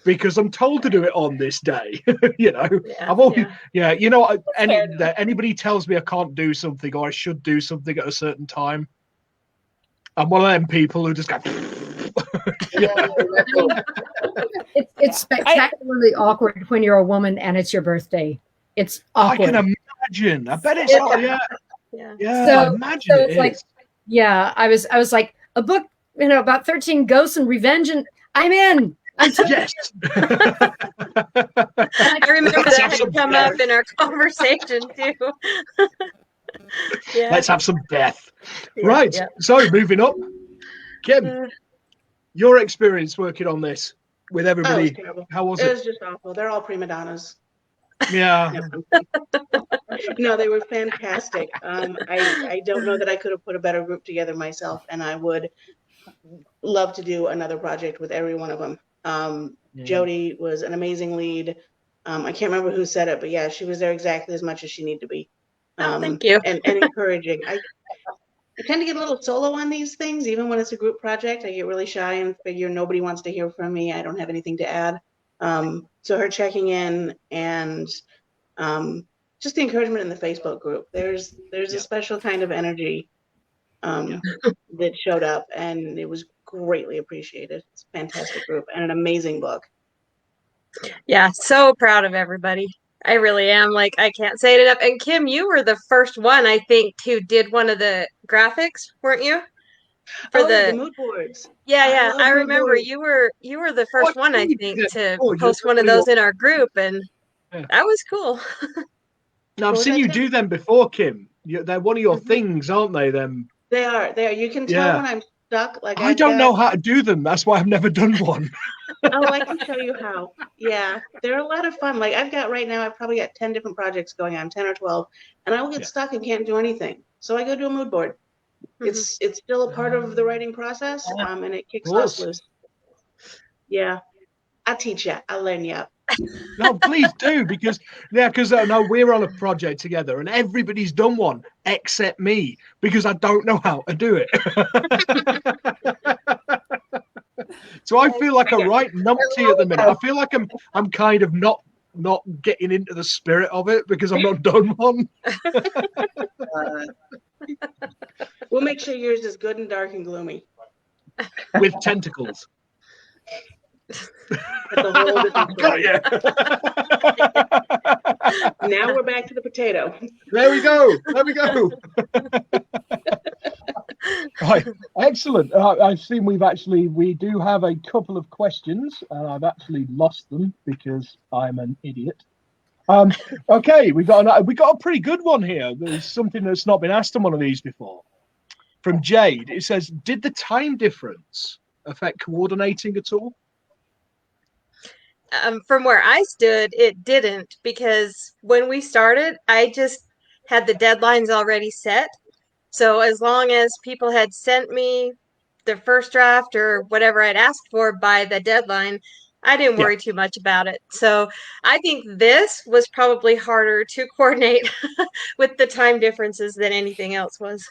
Speaker 1: because I'm told to do it on this day. You know, I've always, you know, anybody tells me I can't do something or I should do something at a certain time, I'm one of them people who just go.
Speaker 3: It's spectacularly awkward when you're a woman and it's your birthday. It's awkward.
Speaker 1: I can imagine. I bet it's
Speaker 3: So
Speaker 1: imagine
Speaker 3: it's like, I was like, a book, you know, about 13 ghosts and revenge, and I'm in.
Speaker 1: Yes.
Speaker 2: I remember that had come up in our conversation too.
Speaker 1: Let's have some death. Right. So moving up, Kim, your experience working on this with everybody. How was it?
Speaker 6: It was just awful. They're all prima donnas.
Speaker 1: Yeah.
Speaker 6: No, they were fantastic. I don't know that I could have put a better group together myself, and I would love to do another project with every one of them. Jodi was an amazing lead. I can't remember who said it, but yeah, she was there exactly as much as she needed to be.
Speaker 2: Thank you.
Speaker 6: And encouraging. I tend to get a little solo on these things, even when it's a group project. I get really shy and figure nobody wants to hear from me. I don't have anything to add. So her checking in and just the encouragement in the Facebook group. There's a special kind of energy that showed up, and it was greatly appreciated. It's a fantastic group and an amazing book.
Speaker 2: Yeah, so proud of everybody. I really am. Like, I can't say it enough. And Kim, you were the first one, I think, who did one of the graphics, weren't you?
Speaker 6: For the mood boards.
Speaker 2: Yeah. I remember you were the first one, I think, to post one of those in our group, and that was cool.
Speaker 1: Now, I've seen you do them before, Kim. They're one of your things, aren't they? Them.
Speaker 6: They are. You can tell when I'm stuck. Like
Speaker 1: I don't know how to do them. That's why I've never done one.
Speaker 6: Oh, I can show you how. Yeah, they're a lot of fun. Like I've probably got 10 different projects going on, 10 or 12, and I will get stuck and can't do anything. So I go do a mood board. It's still a part of the writing process, and it kicks us loose. Yeah, I'll teach you. I'll learn you up.
Speaker 1: No, please do, because no, we're on a project together and everybody's done one except me because I don't know how to do it. So I feel like a right numpty at the minute. I feel like I'm kind of not getting into the spirit of it because I've not done one.
Speaker 6: We'll make sure yours is good and dark and gloomy.
Speaker 1: With tentacles.
Speaker 6: That's a whole different story.
Speaker 1: Yeah.
Speaker 6: Now we're back to the potato.
Speaker 1: There we go. Right, excellent. I've seen we do have a couple of questions, and I've actually lost them because I'm an idiot. Okay, we got a pretty good one here. There's something that's not been asked on one of these before. From Jade, it says, "Did the time difference affect coordinating at all?"
Speaker 2: From where I stood, it didn't, because when we started, I just had the deadlines already set. So as long as people had sent me the first draft or whatever I'd asked for by the deadline, I didn't worry too much about it. So I think this was probably harder to coordinate with the time differences than anything else was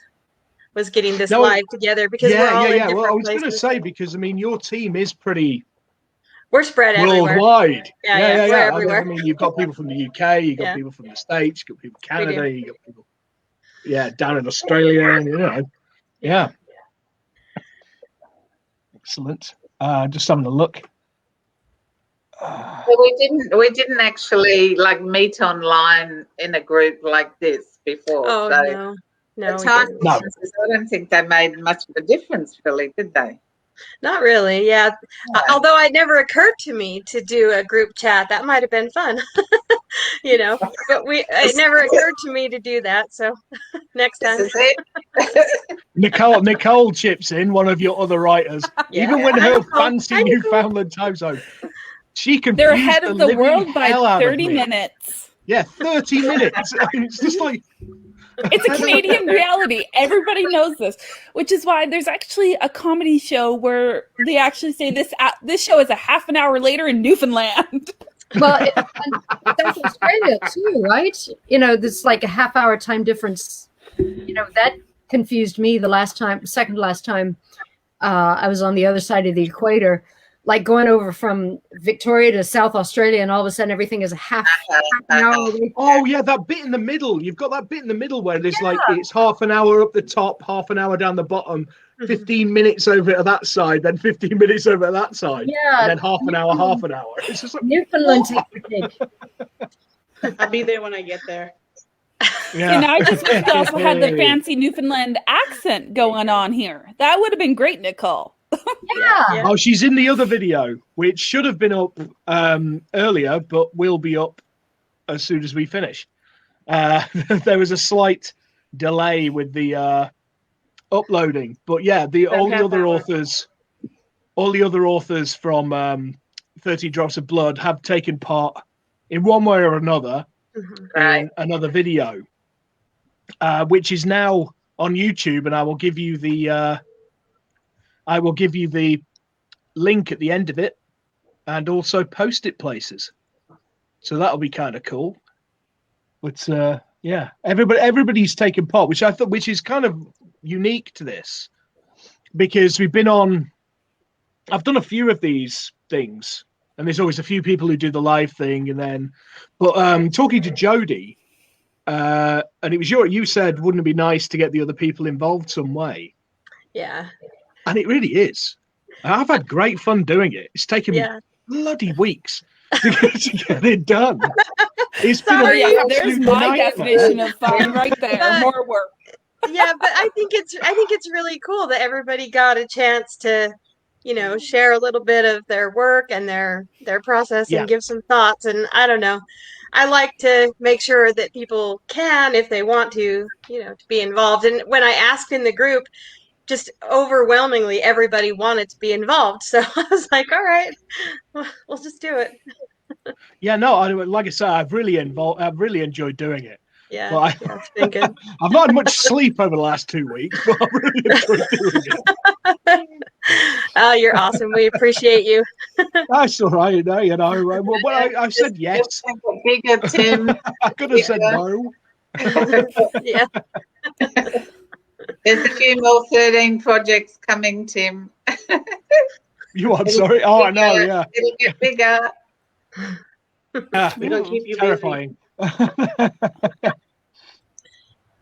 Speaker 2: getting this live together, because we're all in different
Speaker 1: Well, I was going to
Speaker 2: places.
Speaker 1: say, because I mean, your team is pretty.
Speaker 2: We're spread
Speaker 1: worldwide.
Speaker 2: Everywhere. We're everywhere.
Speaker 1: I mean, you've got people from the UK, you've got people from the States, you've got people from Canada, you've got people, down in Australia, and Excellent. Just having a look.
Speaker 5: Well, we didn't actually like meet online in a group like this before.
Speaker 2: Oh,
Speaker 5: so
Speaker 2: No,
Speaker 5: The
Speaker 2: we
Speaker 5: time
Speaker 2: didn't.
Speaker 1: No.
Speaker 5: differences, I don't think they made much of a difference, really, did they?
Speaker 2: Not really. Yeah. Although it never occurred to me to do a group chat. That might have been fun. You know, but it never occurred to me to do that. So next
Speaker 5: This
Speaker 2: time.
Speaker 5: is it.
Speaker 1: Nicole chips in, one of your other writers.
Speaker 2: Yeah.
Speaker 1: Even when
Speaker 2: Hi,
Speaker 1: her
Speaker 2: Nicole.
Speaker 1: fancy
Speaker 2: Hi, Nicole.
Speaker 1: Newfoundland time zone, she confused
Speaker 4: They're ahead of the
Speaker 1: living
Speaker 4: world by
Speaker 1: hell out of
Speaker 4: 30
Speaker 1: me.
Speaker 4: minutes.
Speaker 1: Yeah, 30 minutes. It's just like
Speaker 4: It's a Canadian reality. Everybody knows this, which is why there's actually a comedy show where they actually say this show is a half an hour later in Newfoundland.
Speaker 3: Well, South Australia too, right? You know, there's like a half-hour time difference. You know, that confused me second to last time I was on the other side of the equator, like going over from Victoria to South Australia, and all of a sudden everything is a half an hour away.
Speaker 1: oh yeah, that bit in the middle. You've got that bit in the middle where there's like it's half an hour up the top, half an hour down the bottom, 15 minutes over to that side, then 15 minutes over to that side,
Speaker 3: Yeah,
Speaker 1: and then half an hour, half an hour. It's just like,
Speaker 3: Newfoundland technique.
Speaker 6: I'll be there when I get there.
Speaker 1: yeah.
Speaker 4: And I just wish we also had the fancy Newfoundland accent going on here. That would have been great, Nicole.
Speaker 3: Yeah.
Speaker 1: Oh, she's in the other video, which should have been up earlier, but will be up as soon as we finish. There was a slight delay with the uploading, but yeah, all the other authors from 30 Drops of Blood have taken part in one way or another in another video, which is now on YouTube, and I will give you the link at the end of it, and also post it places. So that'll be kind of cool. But yeah, everybody's taken part, which is kind of unique to this, because I've done a few of these things, and there's always a few people who do the live thing, but talking to Jodi, and it was you said, wouldn't it be nice to get the other people involved some way?
Speaker 2: Yeah.
Speaker 1: And it really is. I've had great fun doing it. It's taken me bloody weeks to get it done. It's been
Speaker 4: There's my definition of fun right there. More work.
Speaker 2: Yeah, but I think it's really cool that everybody got a chance to, you know, share a little bit of their work and their process and give some thoughts. And I don't know, I like to make sure that people can, if they want to, you know, to be involved. And when I asked in the group, just overwhelmingly everybody wanted to be involved. So I was like, all right, we'll just do it.
Speaker 1: Yeah, no, like I said, I've really enjoyed doing it.
Speaker 2: Yeah,
Speaker 1: but
Speaker 2: it's been good.
Speaker 1: I've not had much sleep over the last 2 weeks, but I really enjoyed doing it.
Speaker 2: Oh, you're awesome. We appreciate you.
Speaker 1: That's all right. You know, I said yes.
Speaker 5: Bigger, Tim.
Speaker 1: I could have said no.
Speaker 2: Yeah.
Speaker 5: There's a few more 13 projects coming, Tim.
Speaker 1: You what? Sorry. Oh, I know. Yeah.
Speaker 5: It'll get bigger.
Speaker 6: We're gonna keep you
Speaker 1: terrifying.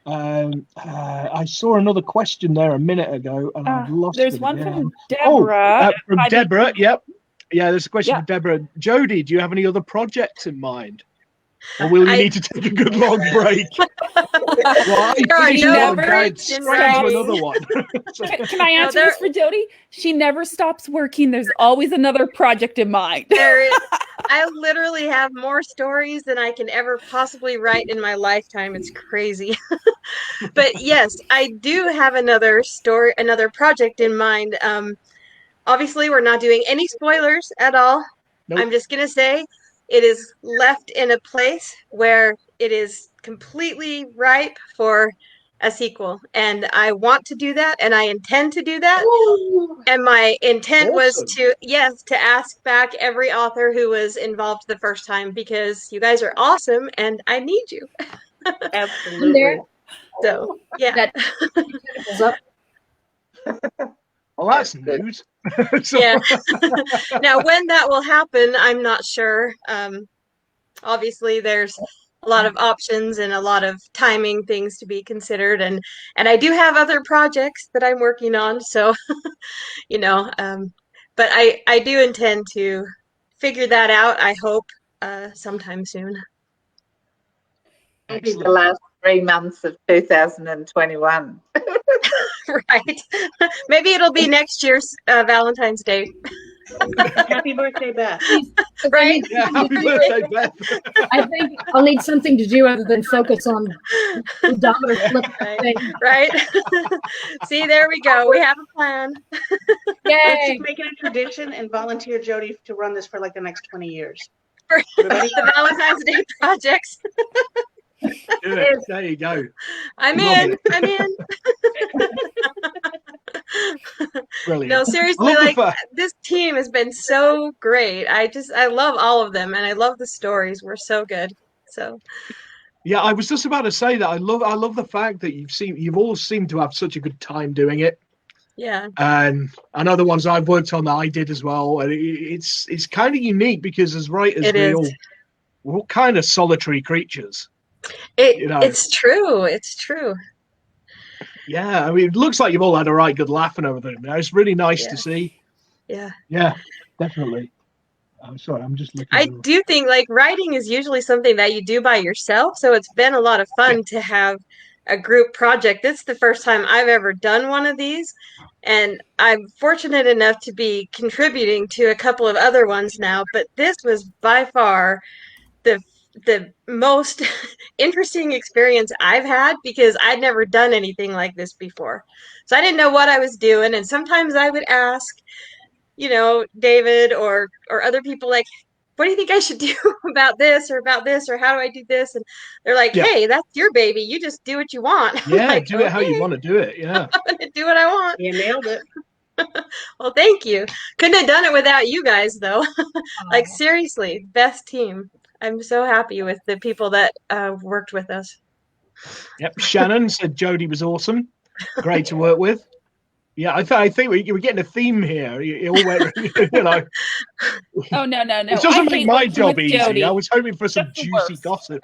Speaker 1: I saw another question there a minute ago, and I've lost it.
Speaker 4: There's one from Deborah.
Speaker 1: From Deborah. Yep. Yeah, there's a question from Deborah. Jodi, do you have any other projects in mind? Or will you need to take a good long break? Well, another one.
Speaker 4: Can I answer this for Jodi? She never stops working. There's always another project in mind.
Speaker 2: I literally have more stories than I can ever possibly write in my lifetime. It's crazy. But yes, I do have another project in mind. Obviously, we're not doing any spoilers at all. Nope. I'm just going to say it is left in a place where it is completely ripe for a sequel. And I want to do that, and I intend to do that. Ooh. And my intent was to ask back every author who was involved the first time, because you guys are awesome and I need you.
Speaker 6: Absolutely.
Speaker 2: So, yeah.
Speaker 1: Well, that's news.
Speaker 2: Yeah. Now, when that will happen, I'm not sure. Obviously, there's a lot of options and a lot of timing things to be considered, and I do have other projects that I'm working on. So, you know, but I do intend to figure that out. I hope sometime soon.
Speaker 5: Maybe the last 3 months of 2021.
Speaker 2: Right. Maybe it'll be next year's Valentine's Day.
Speaker 6: Happy birthday, Beth.
Speaker 2: Right.
Speaker 1: Yeah, happy birthday, Beth.
Speaker 3: I think I'll need something to do other than focus on odometer flip thing.
Speaker 2: Right. See, there we go. We have a plan.
Speaker 6: Let's
Speaker 3: Yay!
Speaker 6: make it a tradition and volunteer Jodi to run this for like the next 20 years.
Speaker 2: For
Speaker 6: Everybody?
Speaker 2: the Valentine's Day projects.
Speaker 1: Do it. There you go.
Speaker 2: I'm
Speaker 1: Love
Speaker 2: in.
Speaker 1: it.
Speaker 2: I'm in.
Speaker 1: Brilliant.
Speaker 2: No, seriously,
Speaker 1: I love the
Speaker 2: like
Speaker 1: fact-
Speaker 2: this team has been so great. I love all of them, and I love the stories. We're so good. So
Speaker 1: Yeah, I was just about to say that I love the fact that you've all seemed to have such a good time doing it.
Speaker 2: yeah,
Speaker 1: And I know the ones I've worked on that I did as well. And it's kind of unique because as writers,
Speaker 2: it is.
Speaker 1: we're all kind of solitary creatures.
Speaker 2: It
Speaker 1: know.
Speaker 2: it's true. It's true.
Speaker 1: Yeah, I mean, it looks like you've all had a right good laugh and everything. It's really nice to
Speaker 2: Yeah.
Speaker 1: see.
Speaker 2: Yeah.
Speaker 1: Yeah, definitely. I'm sorry, I'm just looking.
Speaker 2: I do think like writing is usually something that you do by yourself, so it's been a lot of fun to have a group project. This is the first time I've ever done one of these, and I'm fortunate enough to be contributing to a couple of other ones now, but this was by far the most interesting experience I've had because I'd never done anything like this before. So I didn't know what I was doing, and sometimes I would ask, David or other people, like, what do you think I should do about this, or how do I do this? And they're like,
Speaker 1: Yeah.
Speaker 2: hey, that's your baby. You just do what you want. I'm
Speaker 1: Yeah,
Speaker 2: like,
Speaker 1: do it how you
Speaker 2: "Okay,
Speaker 1: want to do it. Yeah.
Speaker 2: I'm gonna do what I want."
Speaker 6: You nailed it.
Speaker 2: Well, thank you. Couldn't have done it without you guys, though. Like, seriously, best team. I'm so happy with the people that worked with us.
Speaker 1: Yep. Shannon said Jodi was awesome. Great to work with. Yeah, I think we're getting a theme here. You all went,
Speaker 4: Oh no.
Speaker 1: It doesn't make my job easy.
Speaker 4: Jodi.
Speaker 1: I was hoping for some
Speaker 4: That's the
Speaker 1: juicy
Speaker 4: worst.
Speaker 1: gossip.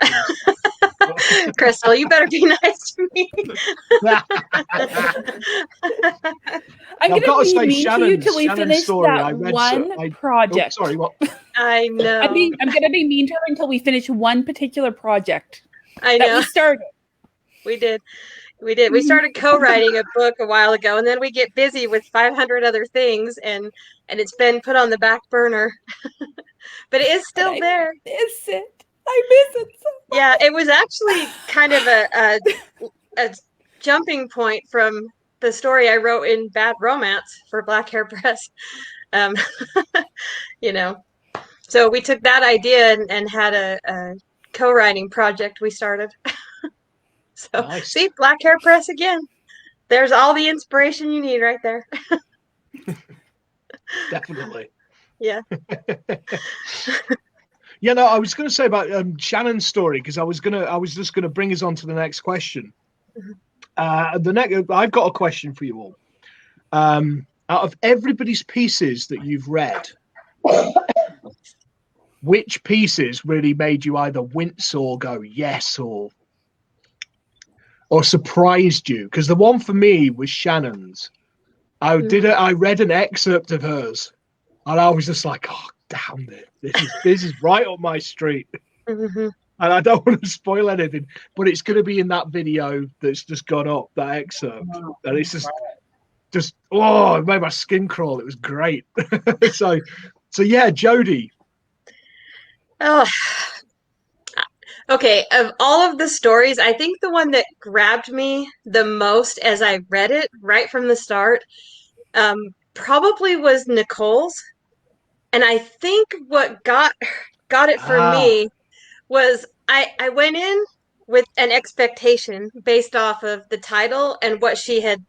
Speaker 2: Crystal, you better be nice to me.
Speaker 4: I'm
Speaker 1: I've
Speaker 4: gonna
Speaker 1: got to
Speaker 4: be
Speaker 1: say,
Speaker 4: mean to you till we
Speaker 1: Shannon's
Speaker 4: finish
Speaker 1: story, I
Speaker 4: that
Speaker 1: read
Speaker 4: one project.
Speaker 1: Oh, sorry, what?
Speaker 2: I know.
Speaker 4: I'm gonna be mean to her until we finish one particular project
Speaker 2: I
Speaker 4: that
Speaker 2: know.
Speaker 4: we started.
Speaker 2: We did. We started co-writing a book a while ago, and then we get busy with 500 other things, and it's been put on the back burner. But it is still there.
Speaker 4: Miss it. I miss it so much.
Speaker 2: Yeah, it was actually kind of a jumping point from the story I wrote in Bad Romance for Black Hare Press. So we took that idea and had a co-writing project we started. So
Speaker 1: Nice.
Speaker 2: see, Black Hare Press again. There's all the inspiration you need right there.
Speaker 1: Definitely.
Speaker 2: Yeah.
Speaker 1: Yeah, no, I was going to say about Shannon's story because I was just going to bring us on to the next question. I've got a question for you all. Out of everybody's pieces that you've read, which pieces really made you either wince or go yes or surprised you? Because the one for me was Shannon's. I read an excerpt of hers, and I was just like, "Oh, damn it! This is right up my street."
Speaker 2: Mm-hmm.
Speaker 1: And I don't want to spoil anything, but it's going to be in that video that's just gone up, that excerpt, and it's just it made my skin crawl. It was great. so yeah, Jodi.
Speaker 2: Oh, okay. Of all of the stories, I think the one that grabbed me the most as I read it right from the start, probably was Nicole's. And I think what got it for me was I went in with an expectation based off of the title and what she had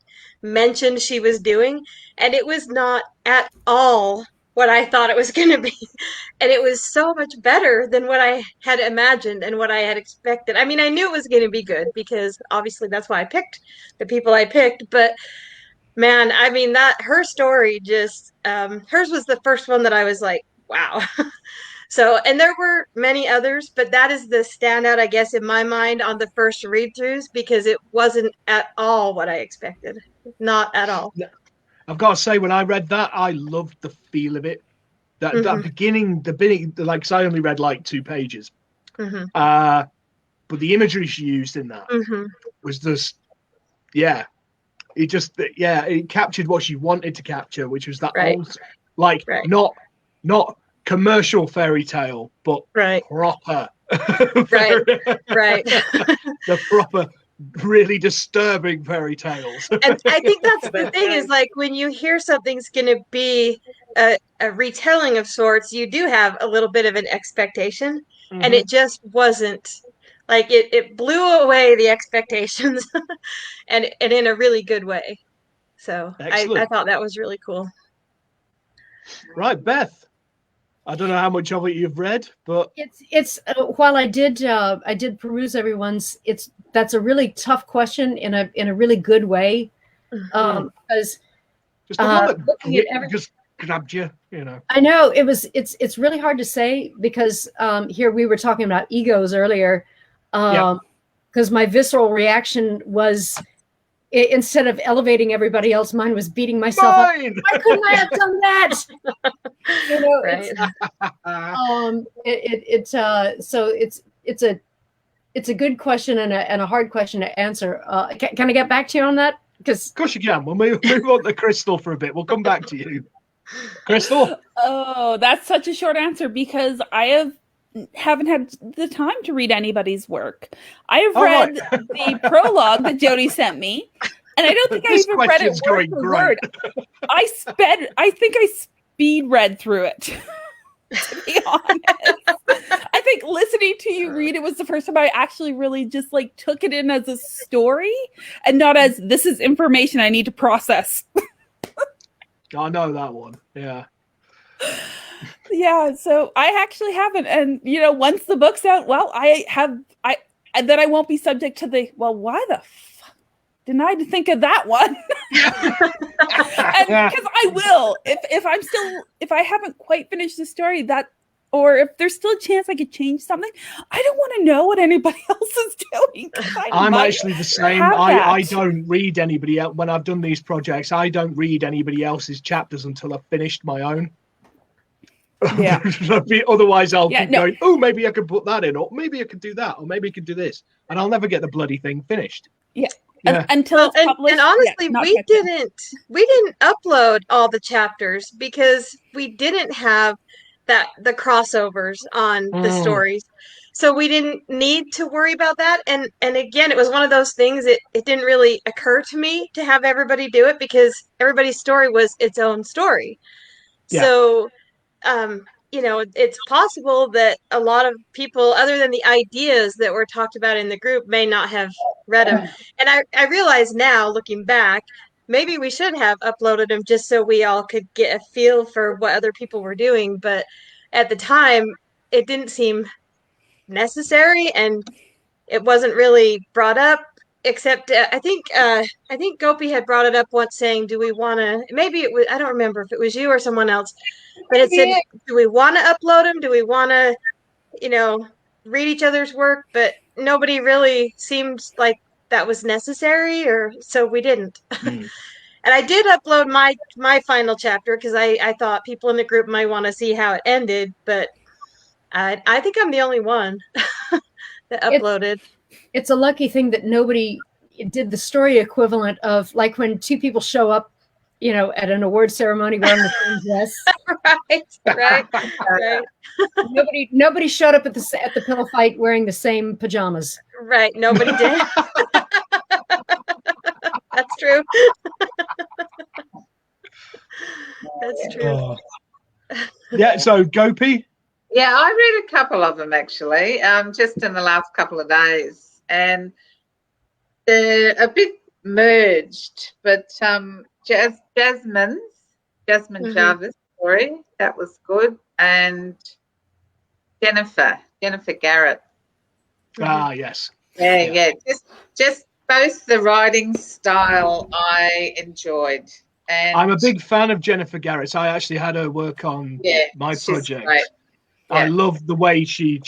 Speaker 2: mentioned she was doing, and it was not at all what I thought it was going to be. And it was so much better than what I had imagined and what I had expected. I mean, I knew it was going to be good because obviously that's why I picked the people I picked, but man, I mean, that her story just hers was the first one that I was like, wow. So, and there were many others, but that is the standout, I guess, in my mind on the first read-throughs because it wasn't at all what I expected. Not at all.
Speaker 1: I've got to say, when I read that, I loved the feel of it. That beginning, like, 'cause I only read like 2 pages.
Speaker 2: Mm-hmm.
Speaker 1: but the imagery she used in that was just, it captured what she wanted to capture, which was that old, like not commercial fairy tale, but proper, the proper, really disturbing fairy tales.
Speaker 2: And I think that's the thing is, like, when you hear something's going to be a retelling of sorts, you do have a little bit of an expectation, and it just wasn't. Like, it blew away the expectations, and in a really good way. So I thought that was really cool.
Speaker 1: Right, Beth. I don't know how much of it you've read, but
Speaker 3: it's while I did peruse everyone's, that's a really tough question in a really good way, because
Speaker 1: just the one that just grabbed you, you know.
Speaker 3: I know it's really hard to say, because here we were talking about egos earlier, because my visceral reaction was, instead of elevating everybody else, mine was beating myself up. Why couldn't I have done that? You know, so it's a good question and a hard question to answer. Can I get back to you on that? Because
Speaker 1: of course you can. We'll move on to Crystal for a bit. We'll come back to you, Crystal.
Speaker 4: Oh, that's such a short answer, because I haven't had the time to read anybody's work. I have read the prologue that Jody sent me, and I don't think I even read it word for word. I think I speed read through it, to be honest. I think listening to you read it was the first time I actually really just like took it in as a story and not as, this is information I need to process.
Speaker 1: I know that one. Yeah.
Speaker 4: Yeah, so I actually haven't, and you know, once the book's out, well, then I won't be subject to the, well, why the fuck didn't I think of that one? And because I will, if I haven't quite finished the story, that, or if there's still a chance I could change something, I don't want to know what anybody else is doing.
Speaker 1: I'm actually the same. I don't read anybody else when I've done these projects. I don't read anybody else's chapters until I've finished my own.
Speaker 4: Yeah.
Speaker 1: Otherwise I'll keep going, oh, maybe I could put that in, or maybe I could do that, or maybe I could do this, and I'll never get the bloody thing finished.
Speaker 4: Until it's published.
Speaker 2: And honestly, we didn't upload all the chapters because we didn't have the crossovers on the stories, so we didn't need to worry about that. And again, it was one of those things, it didn't really occur to me to have everybody do it, because everybody's story was its own story. So you know, it's possible that a lot of people, other than the ideas that were talked about in the group, may not have read them. And I realize now, looking back, maybe we should have uploaded them just so we all could get a feel for what other people were doing. But at the time, it didn't seem necessary, and it wasn't really brought up. Except I think Gopi had brought it up once, saying, do we want to, maybe it was, I don't remember if it was you or someone else, but it said, do we want to upload them? Do we want to, you know, read each other's work? But nobody really seemed like that was necessary, or so we didn't. And I did upload my final chapter, because I thought people in the group might want to see how it ended, but I think I'm the only one that uploaded.
Speaker 3: It's a lucky thing that nobody did the story equivalent of, like, when two people show up, you know, at an award ceremony wearing the same dress. Right. Nobody showed up at the pillow fight wearing the same pajamas.
Speaker 2: Right. Nobody did. That's true. That's true.
Speaker 1: Yeah. So Gopi.
Speaker 5: Yeah, I read a couple of them actually, just in the last couple of days, and they're a bit merged. But Jasmine Jarvis story, that was good, and Jennifer Garrett.
Speaker 1: Yes.
Speaker 5: Yeah. Just both the writing style I enjoyed. And
Speaker 1: I'm a big fan of Jennifer Garrett. I actually had her work on my project.
Speaker 5: Great. Yeah.
Speaker 1: I love the way she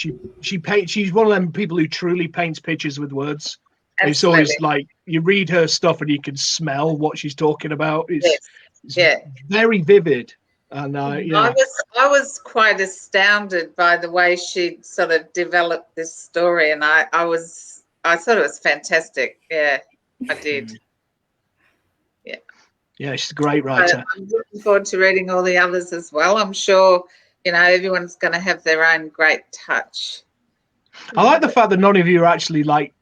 Speaker 1: paints. She's one of them people who truly paints pictures with words. Absolutely. It's always like you read her stuff and you can smell what she's talking about. It's very vivid. And
Speaker 5: I was quite astounded by the way she sort of developed this story, and I thought it was fantastic. Yeah, I did.
Speaker 1: Yeah, she's a great writer.
Speaker 5: I'm looking forward to reading all the others as well. I'm sure, everyone's going to have their own great touch.
Speaker 1: I like the fact that none of you are actually like,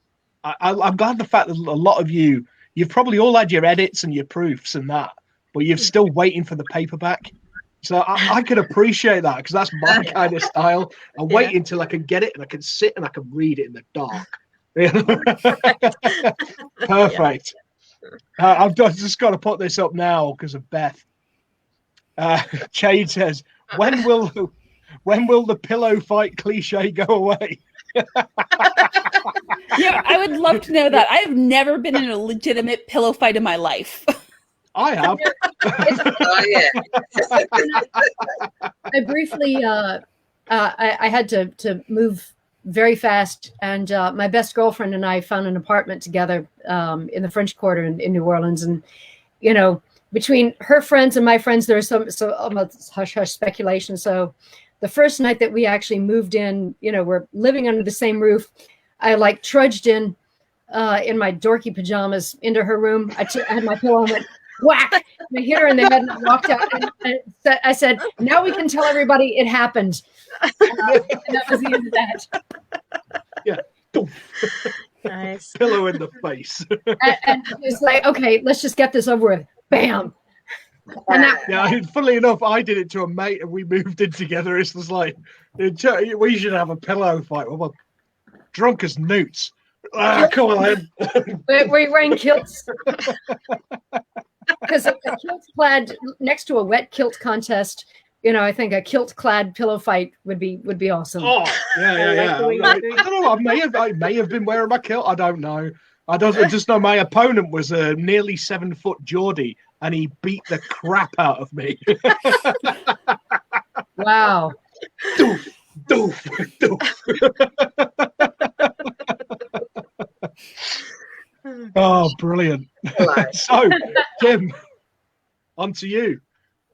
Speaker 1: I'm glad the fact that a lot of you've probably all had your edits and your proofs and that, but you're still waiting for the paperback. So I could appreciate that, because that's my kind of style. I wait until I can get it and I can sit and I can read it in the dark. Perfect. I've just got to put this up now because of Beth. Jade says, when will the pillow fight cliche go away?
Speaker 4: Yeah, I would love to know that. I have never been in a legitimate pillow fight in my life.
Speaker 1: I have.
Speaker 5: Oh, yeah.
Speaker 3: I briefly, I had to move very fast, and my best girlfriend and I found an apartment together in the French Quarter in New Orleans. And between her friends and my friends, there was some almost hush hush speculation. So the first night that we actually moved in, we're living under the same roof. I trudged in my dorky pajamas into her room. I had my pillow and went whack. I hit her in the head and walked out. And I said, "Now we can tell everybody it happened." And that was the end of that.
Speaker 1: Yeah.
Speaker 2: Nice.
Speaker 1: Pillow in the face.
Speaker 3: And it's like, okay, let's just get this over with. Bam. And
Speaker 1: funnily enough, I did it to a mate and we moved in together. It's just like, we should have a pillow fight. Well, drunk as newts. Come on,
Speaker 3: we're wearing kilts. Because a kilt clad next to a wet kilt contest, I think a kilt-clad pillow fight would be awesome.
Speaker 1: Oh, yeah. I don't know. I may have been wearing my kilt. I don't know. I just know my opponent was a nearly 7-foot Geordie, and he beat the crap out of me.
Speaker 3: Wow.
Speaker 1: Doof. Oh, brilliant. So, Kim, on to you.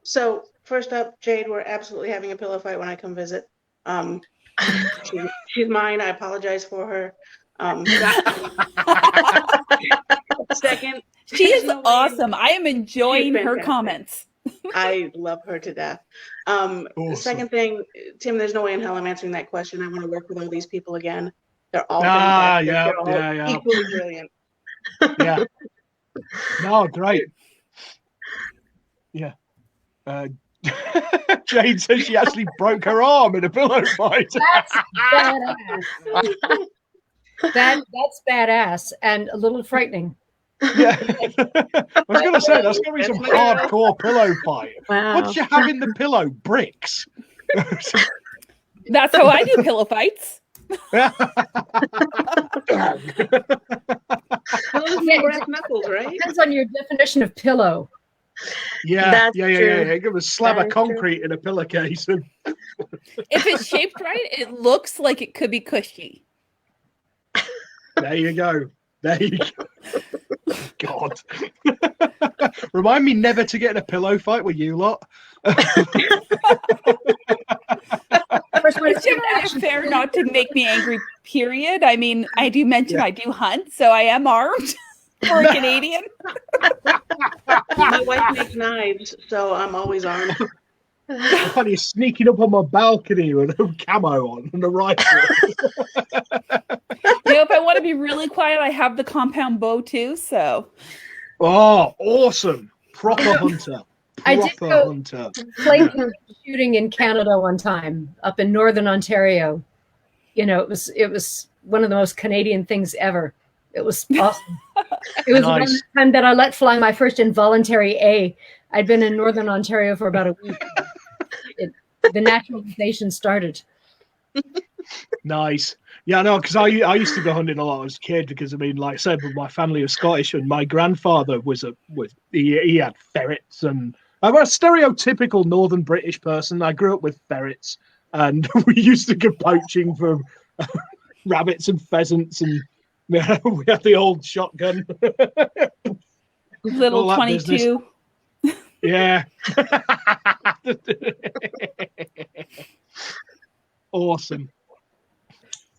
Speaker 6: So, first up, Jade, we're absolutely having a pillow fight when I come visit. She's mine. I apologize for her. Second,
Speaker 4: she is awesome. I am enjoying her comments.
Speaker 6: I love her to death. Awesome. Second thing, Tim, there's no way in hell I'm answering that question. I want to work with all these people again. They're all equally brilliant.
Speaker 1: Yeah. No, great. Yeah. Jade says she actually broke her arm in a pillow fight.
Speaker 3: That's badass. That's badass and a little frightening.
Speaker 1: Yeah. I was going to say, that's going to be some hardcore pillow fight.
Speaker 2: Wow.
Speaker 1: What do you have in the pillow? Bricks.
Speaker 4: That's how I do pillow fights.
Speaker 6: Brass knuckles, right?
Speaker 3: Depends on your definition of pillow.
Speaker 1: Yeah. Give a slab of concrete in a pillowcase.
Speaker 4: If it's shaped right, it looks like it could be cushy.
Speaker 1: There you go. God. Remind me never to get in a pillow fight with you lot.
Speaker 4: It's generally fair not to make me angry, period. I mean, I do mention I do hunt, so I am armed for a Canadian.
Speaker 6: My wife makes knives, so I'm always armed.
Speaker 1: Funny, sneaking up on my balcony with a camo on and a rifle.
Speaker 4: If I want to be really quiet, I have the compound bow too, so.
Speaker 1: Oh, awesome. Proper hunter.
Speaker 3: I did go plane shooting in Canada one time, up in Northern Ontario. It was one of the most Canadian things ever. It was awesome. It was nice. One time that I let fly my first involuntary A. I'd been in Northern Ontario for about a week. The naturalization started.
Speaker 1: Nice. Yeah, no, because I used to go hunting a lot as a kid because, I mean, like I said, my family is Scottish and my grandfather he had ferrets, and I'm a stereotypical Northern British person. I grew up with ferrets, and we used to go poaching for rabbits and pheasants, and we had the old shotgun.
Speaker 4: Little 22.
Speaker 1: Yeah. Awesome.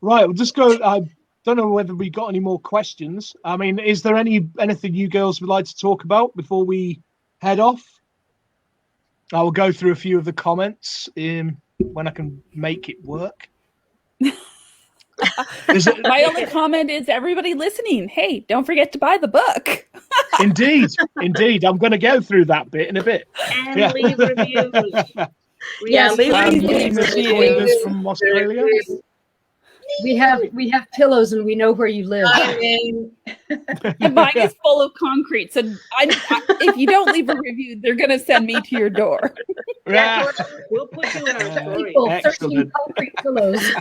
Speaker 1: Right, we'll just go. I don't know whether we got any more questions. I mean, is there anything you girls would like to talk about before we head off? I will go through a few of the comments when I can make it work.
Speaker 4: My only comment is everybody listening, hey, don't forget to buy the book.
Speaker 1: Indeed. I'm going to go through that bit in a bit.
Speaker 6: And leave reviews.
Speaker 4: Leave reviews.
Speaker 1: From Australia.
Speaker 3: We have pillows and we know where you live.
Speaker 5: I mean,
Speaker 4: And mine is full of concrete. So if you don't leave a review, they're going to send me to your door.
Speaker 1: Yeah.
Speaker 6: We'll put you in our story.
Speaker 3: People, 13
Speaker 1: Excellent.
Speaker 3: concrete pillows.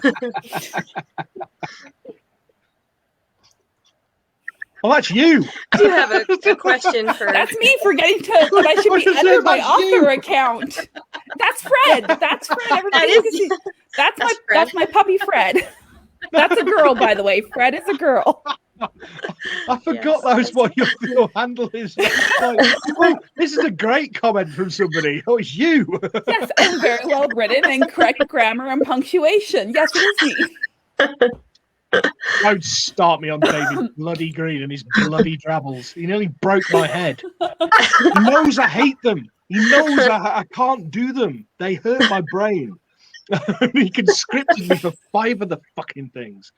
Speaker 1: Well, that's you.
Speaker 2: I do have a question for.
Speaker 4: That's me forgetting that I should be under my author account. That's Fred. That's Fred. Everybody
Speaker 2: That is-
Speaker 4: can see. That's
Speaker 2: Fred.
Speaker 4: my puppy Fred. That's a girl, by the way. Fred is a girl.
Speaker 1: I forgot that was what your handle is. Like, oh, this is a great comment from somebody. Oh, it's you.
Speaker 4: Yes, I'm very well written and correct grammar and punctuation. Yes, it is me.
Speaker 1: Don't start me on David Bloody Green and his bloody travels. He nearly broke my head. He knows I hate them. He knows I can't do them. They hurt my brain. He conscripted me for 5 of the fucking things.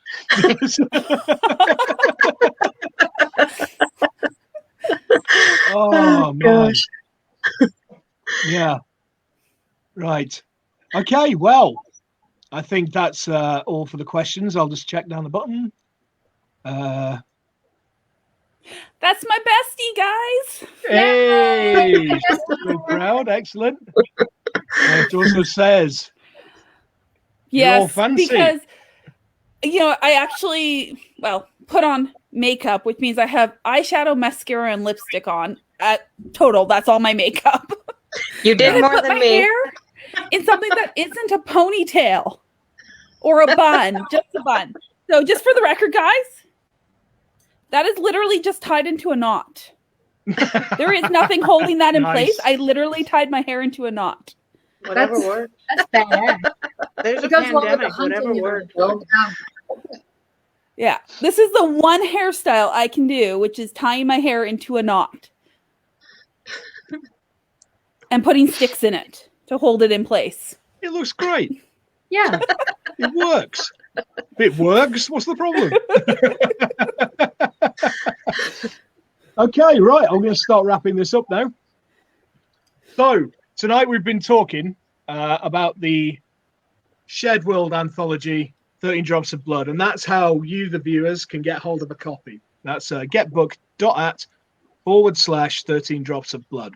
Speaker 1: Oh, man. Yeah. Right. Okay, well, I think that's all for the questions. I'll just check down the bottom.
Speaker 4: That's my bestie, guys.
Speaker 1: Hey! So proud. Excellent. It also says... You're all
Speaker 4: Yes,
Speaker 1: fancy.
Speaker 4: because I actually put on makeup, which means I have eyeshadow, mascara, and lipstick on. Total, that's all my makeup.
Speaker 2: You did
Speaker 4: And I
Speaker 2: more
Speaker 4: put
Speaker 2: than
Speaker 4: my
Speaker 2: me.
Speaker 4: hair in something that isn't a ponytail or a bun, just a bun. So, just for the record, guys, that is literally just tied into a knot. There is nothing holding that in
Speaker 1: Nice.
Speaker 4: place. I literally tied my hair into a knot.
Speaker 6: Whatever works.
Speaker 3: That's bad.
Speaker 6: There's a
Speaker 3: It goes along with the
Speaker 6: pandemic. Whatever
Speaker 3: hunting
Speaker 6: works.
Speaker 4: Yeah, this is the one hairstyle I can do, which is tying my hair into a knot and putting sticks in it to hold it in place.
Speaker 1: It looks great.
Speaker 3: Yeah.
Speaker 1: It works. It works. What's the problem? Okay, right. I'm going to start wrapping this up now. So, tonight we've been talking about the Shared World Anthology, 13 Drops of Blood, and that's how you, the viewers, can get hold of a copy. That's getbook.at/13 Drops of Blood.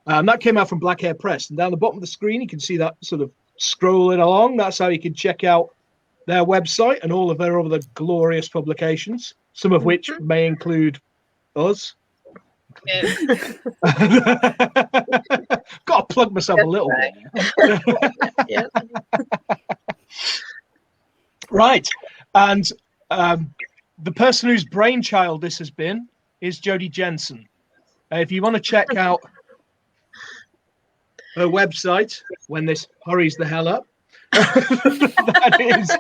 Speaker 1: That came out from Black Hare Press, and down the bottom of the screen you can see that sort of scrolling along. That's how you can check out their website and all of their other glorious publications, some of which may include us. Got to plug myself a little bit.
Speaker 2: Yeah.
Speaker 1: Right. And the person whose brainchild this has been is Jodi Jensen. If you want to check out her website when this hurries the hell up, that is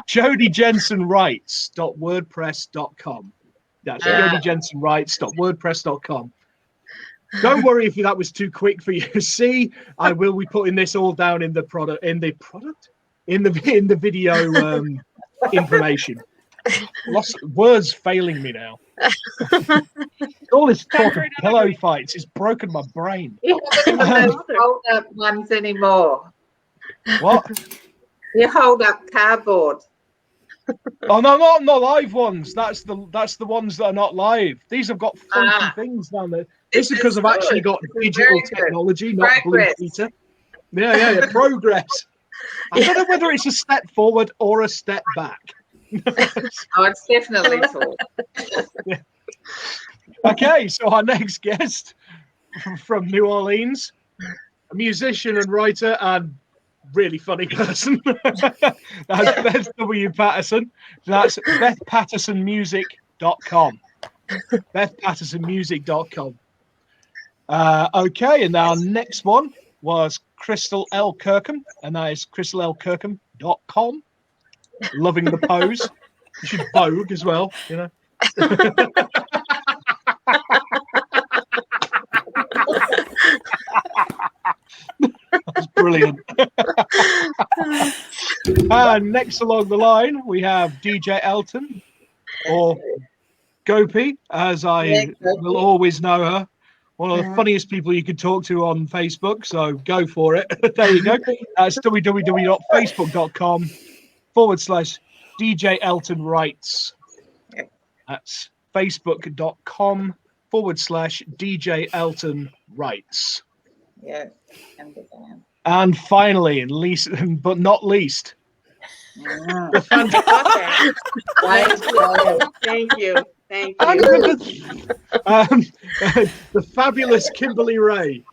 Speaker 1: jodijensenwrites.wordpress.com. That's jodijensenwrites.wordpress.com. Don't worry if that was too quick for you to see. I will be putting this all down in the video information. Words failing me now. All this talk of pillow fights has broken my brain.
Speaker 5: You don't hold up ones anymore.
Speaker 1: What?
Speaker 5: You hold up cardboard.
Speaker 1: Oh no, not live ones. That's the ones that are not live. These have got funky things down there. This is because I've actually got digital technology, not Blue Peter. Yeah. Progress. I don't know whether it's a step forward or a step back.
Speaker 5: Oh, it's definitely full.
Speaker 1: Yeah. Okay, so our next guest from New Orleans, a musician and writer and really funny person. That's Beth W Patterson. That's BethPattersonmusic.com. BethPattersonmusic.com. Okay, and our next one was Crystal L. Kirkham, and that is crystallkirkham.com. Loving the pose. You should Vogue as well, you know. That's brilliant. And next along the line, we have DJ Elton, or Gopi, as I will always know her. One of the funniest people you could talk to on Facebook, so go for it. There you go. That's www.facebook.com/DJ Elton Writes. That's facebook.com/DJ Elton Writes.
Speaker 5: Yes.
Speaker 1: And finally, and least but not least, the
Speaker 6: Thank you.
Speaker 1: The fabulous Kimberly Rei,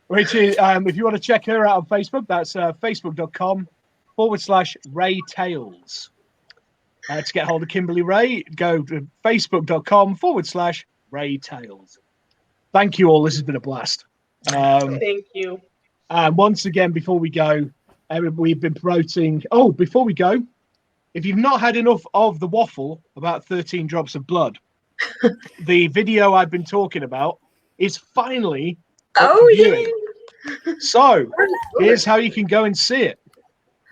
Speaker 1: which is, if you want to check her out on Facebook, that's facebook.com/Rei Tales. To get hold of Kimberly Rei, go to facebook.com/Rei Tales. Thank you all. This has been a blast.
Speaker 6: Thank you.
Speaker 1: And once again, before we go, we've been promoting. Oh, before we go, if you've not had enough of the waffle about 13 Drops of Blood, the video I've been talking about is finally viewing. So here's how you can go and see it.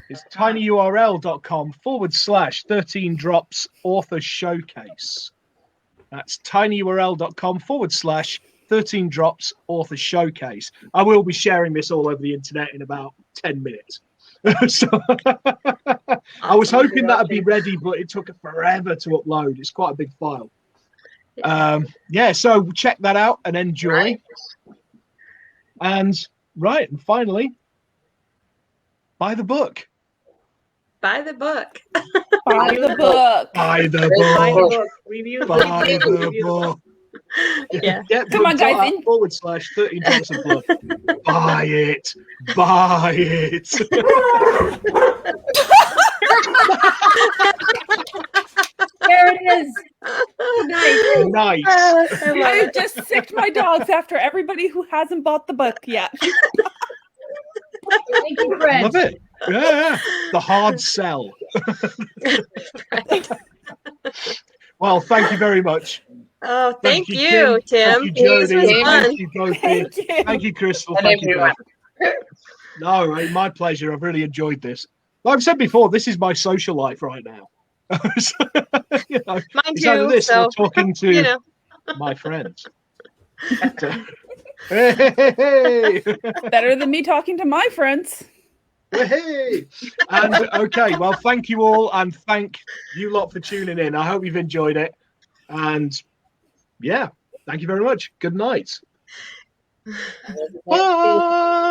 Speaker 1: It's tinyurl.com/13 Drops Author Showcase. That's tinyurl.com/13 Drops Author Showcase. I will be sharing this all over the internet in about 10 minutes. So, I was hoping that'd be ready, but it took forever to upload. It's quite a big file. So check that out and enjoy. And finally, buy the book.
Speaker 2: Buy the book.
Speaker 4: Buy the book.
Speaker 1: Buy the
Speaker 6: Buy the
Speaker 1: book.
Speaker 6: book. Review
Speaker 1: Buy the book.
Speaker 2: Yeah.
Speaker 4: Come on, guys.
Speaker 1: /13 Drops of Blood. Buy it. Buy it.
Speaker 3: There it is.
Speaker 1: Nice.
Speaker 4: I just sicked my dogs after everybody who hasn't bought the book yet.
Speaker 3: Thank you, Fred.
Speaker 1: Love it. Yeah. The hard sell. Well, thank you very much.
Speaker 2: Oh, thank you,
Speaker 1: Kim.
Speaker 2: Tim.
Speaker 1: Thank you, Jody.
Speaker 2: This was fun.
Speaker 1: Thank you, Gopi. Thank you, Crystal. Thank you, Beth. No, my pleasure. I've really enjoyed this. Like I've said before, this is my social life right now.
Speaker 2: Mine
Speaker 1: it's
Speaker 2: too.
Speaker 1: either this
Speaker 2: So,
Speaker 1: or talking to my friends. Hey.
Speaker 4: Better than me talking to my friends.
Speaker 1: Hey. And okay, well, thank you all, and thank you lot for tuning in. I hope you've enjoyed it. And yeah, thank you very much. Good night. Bye.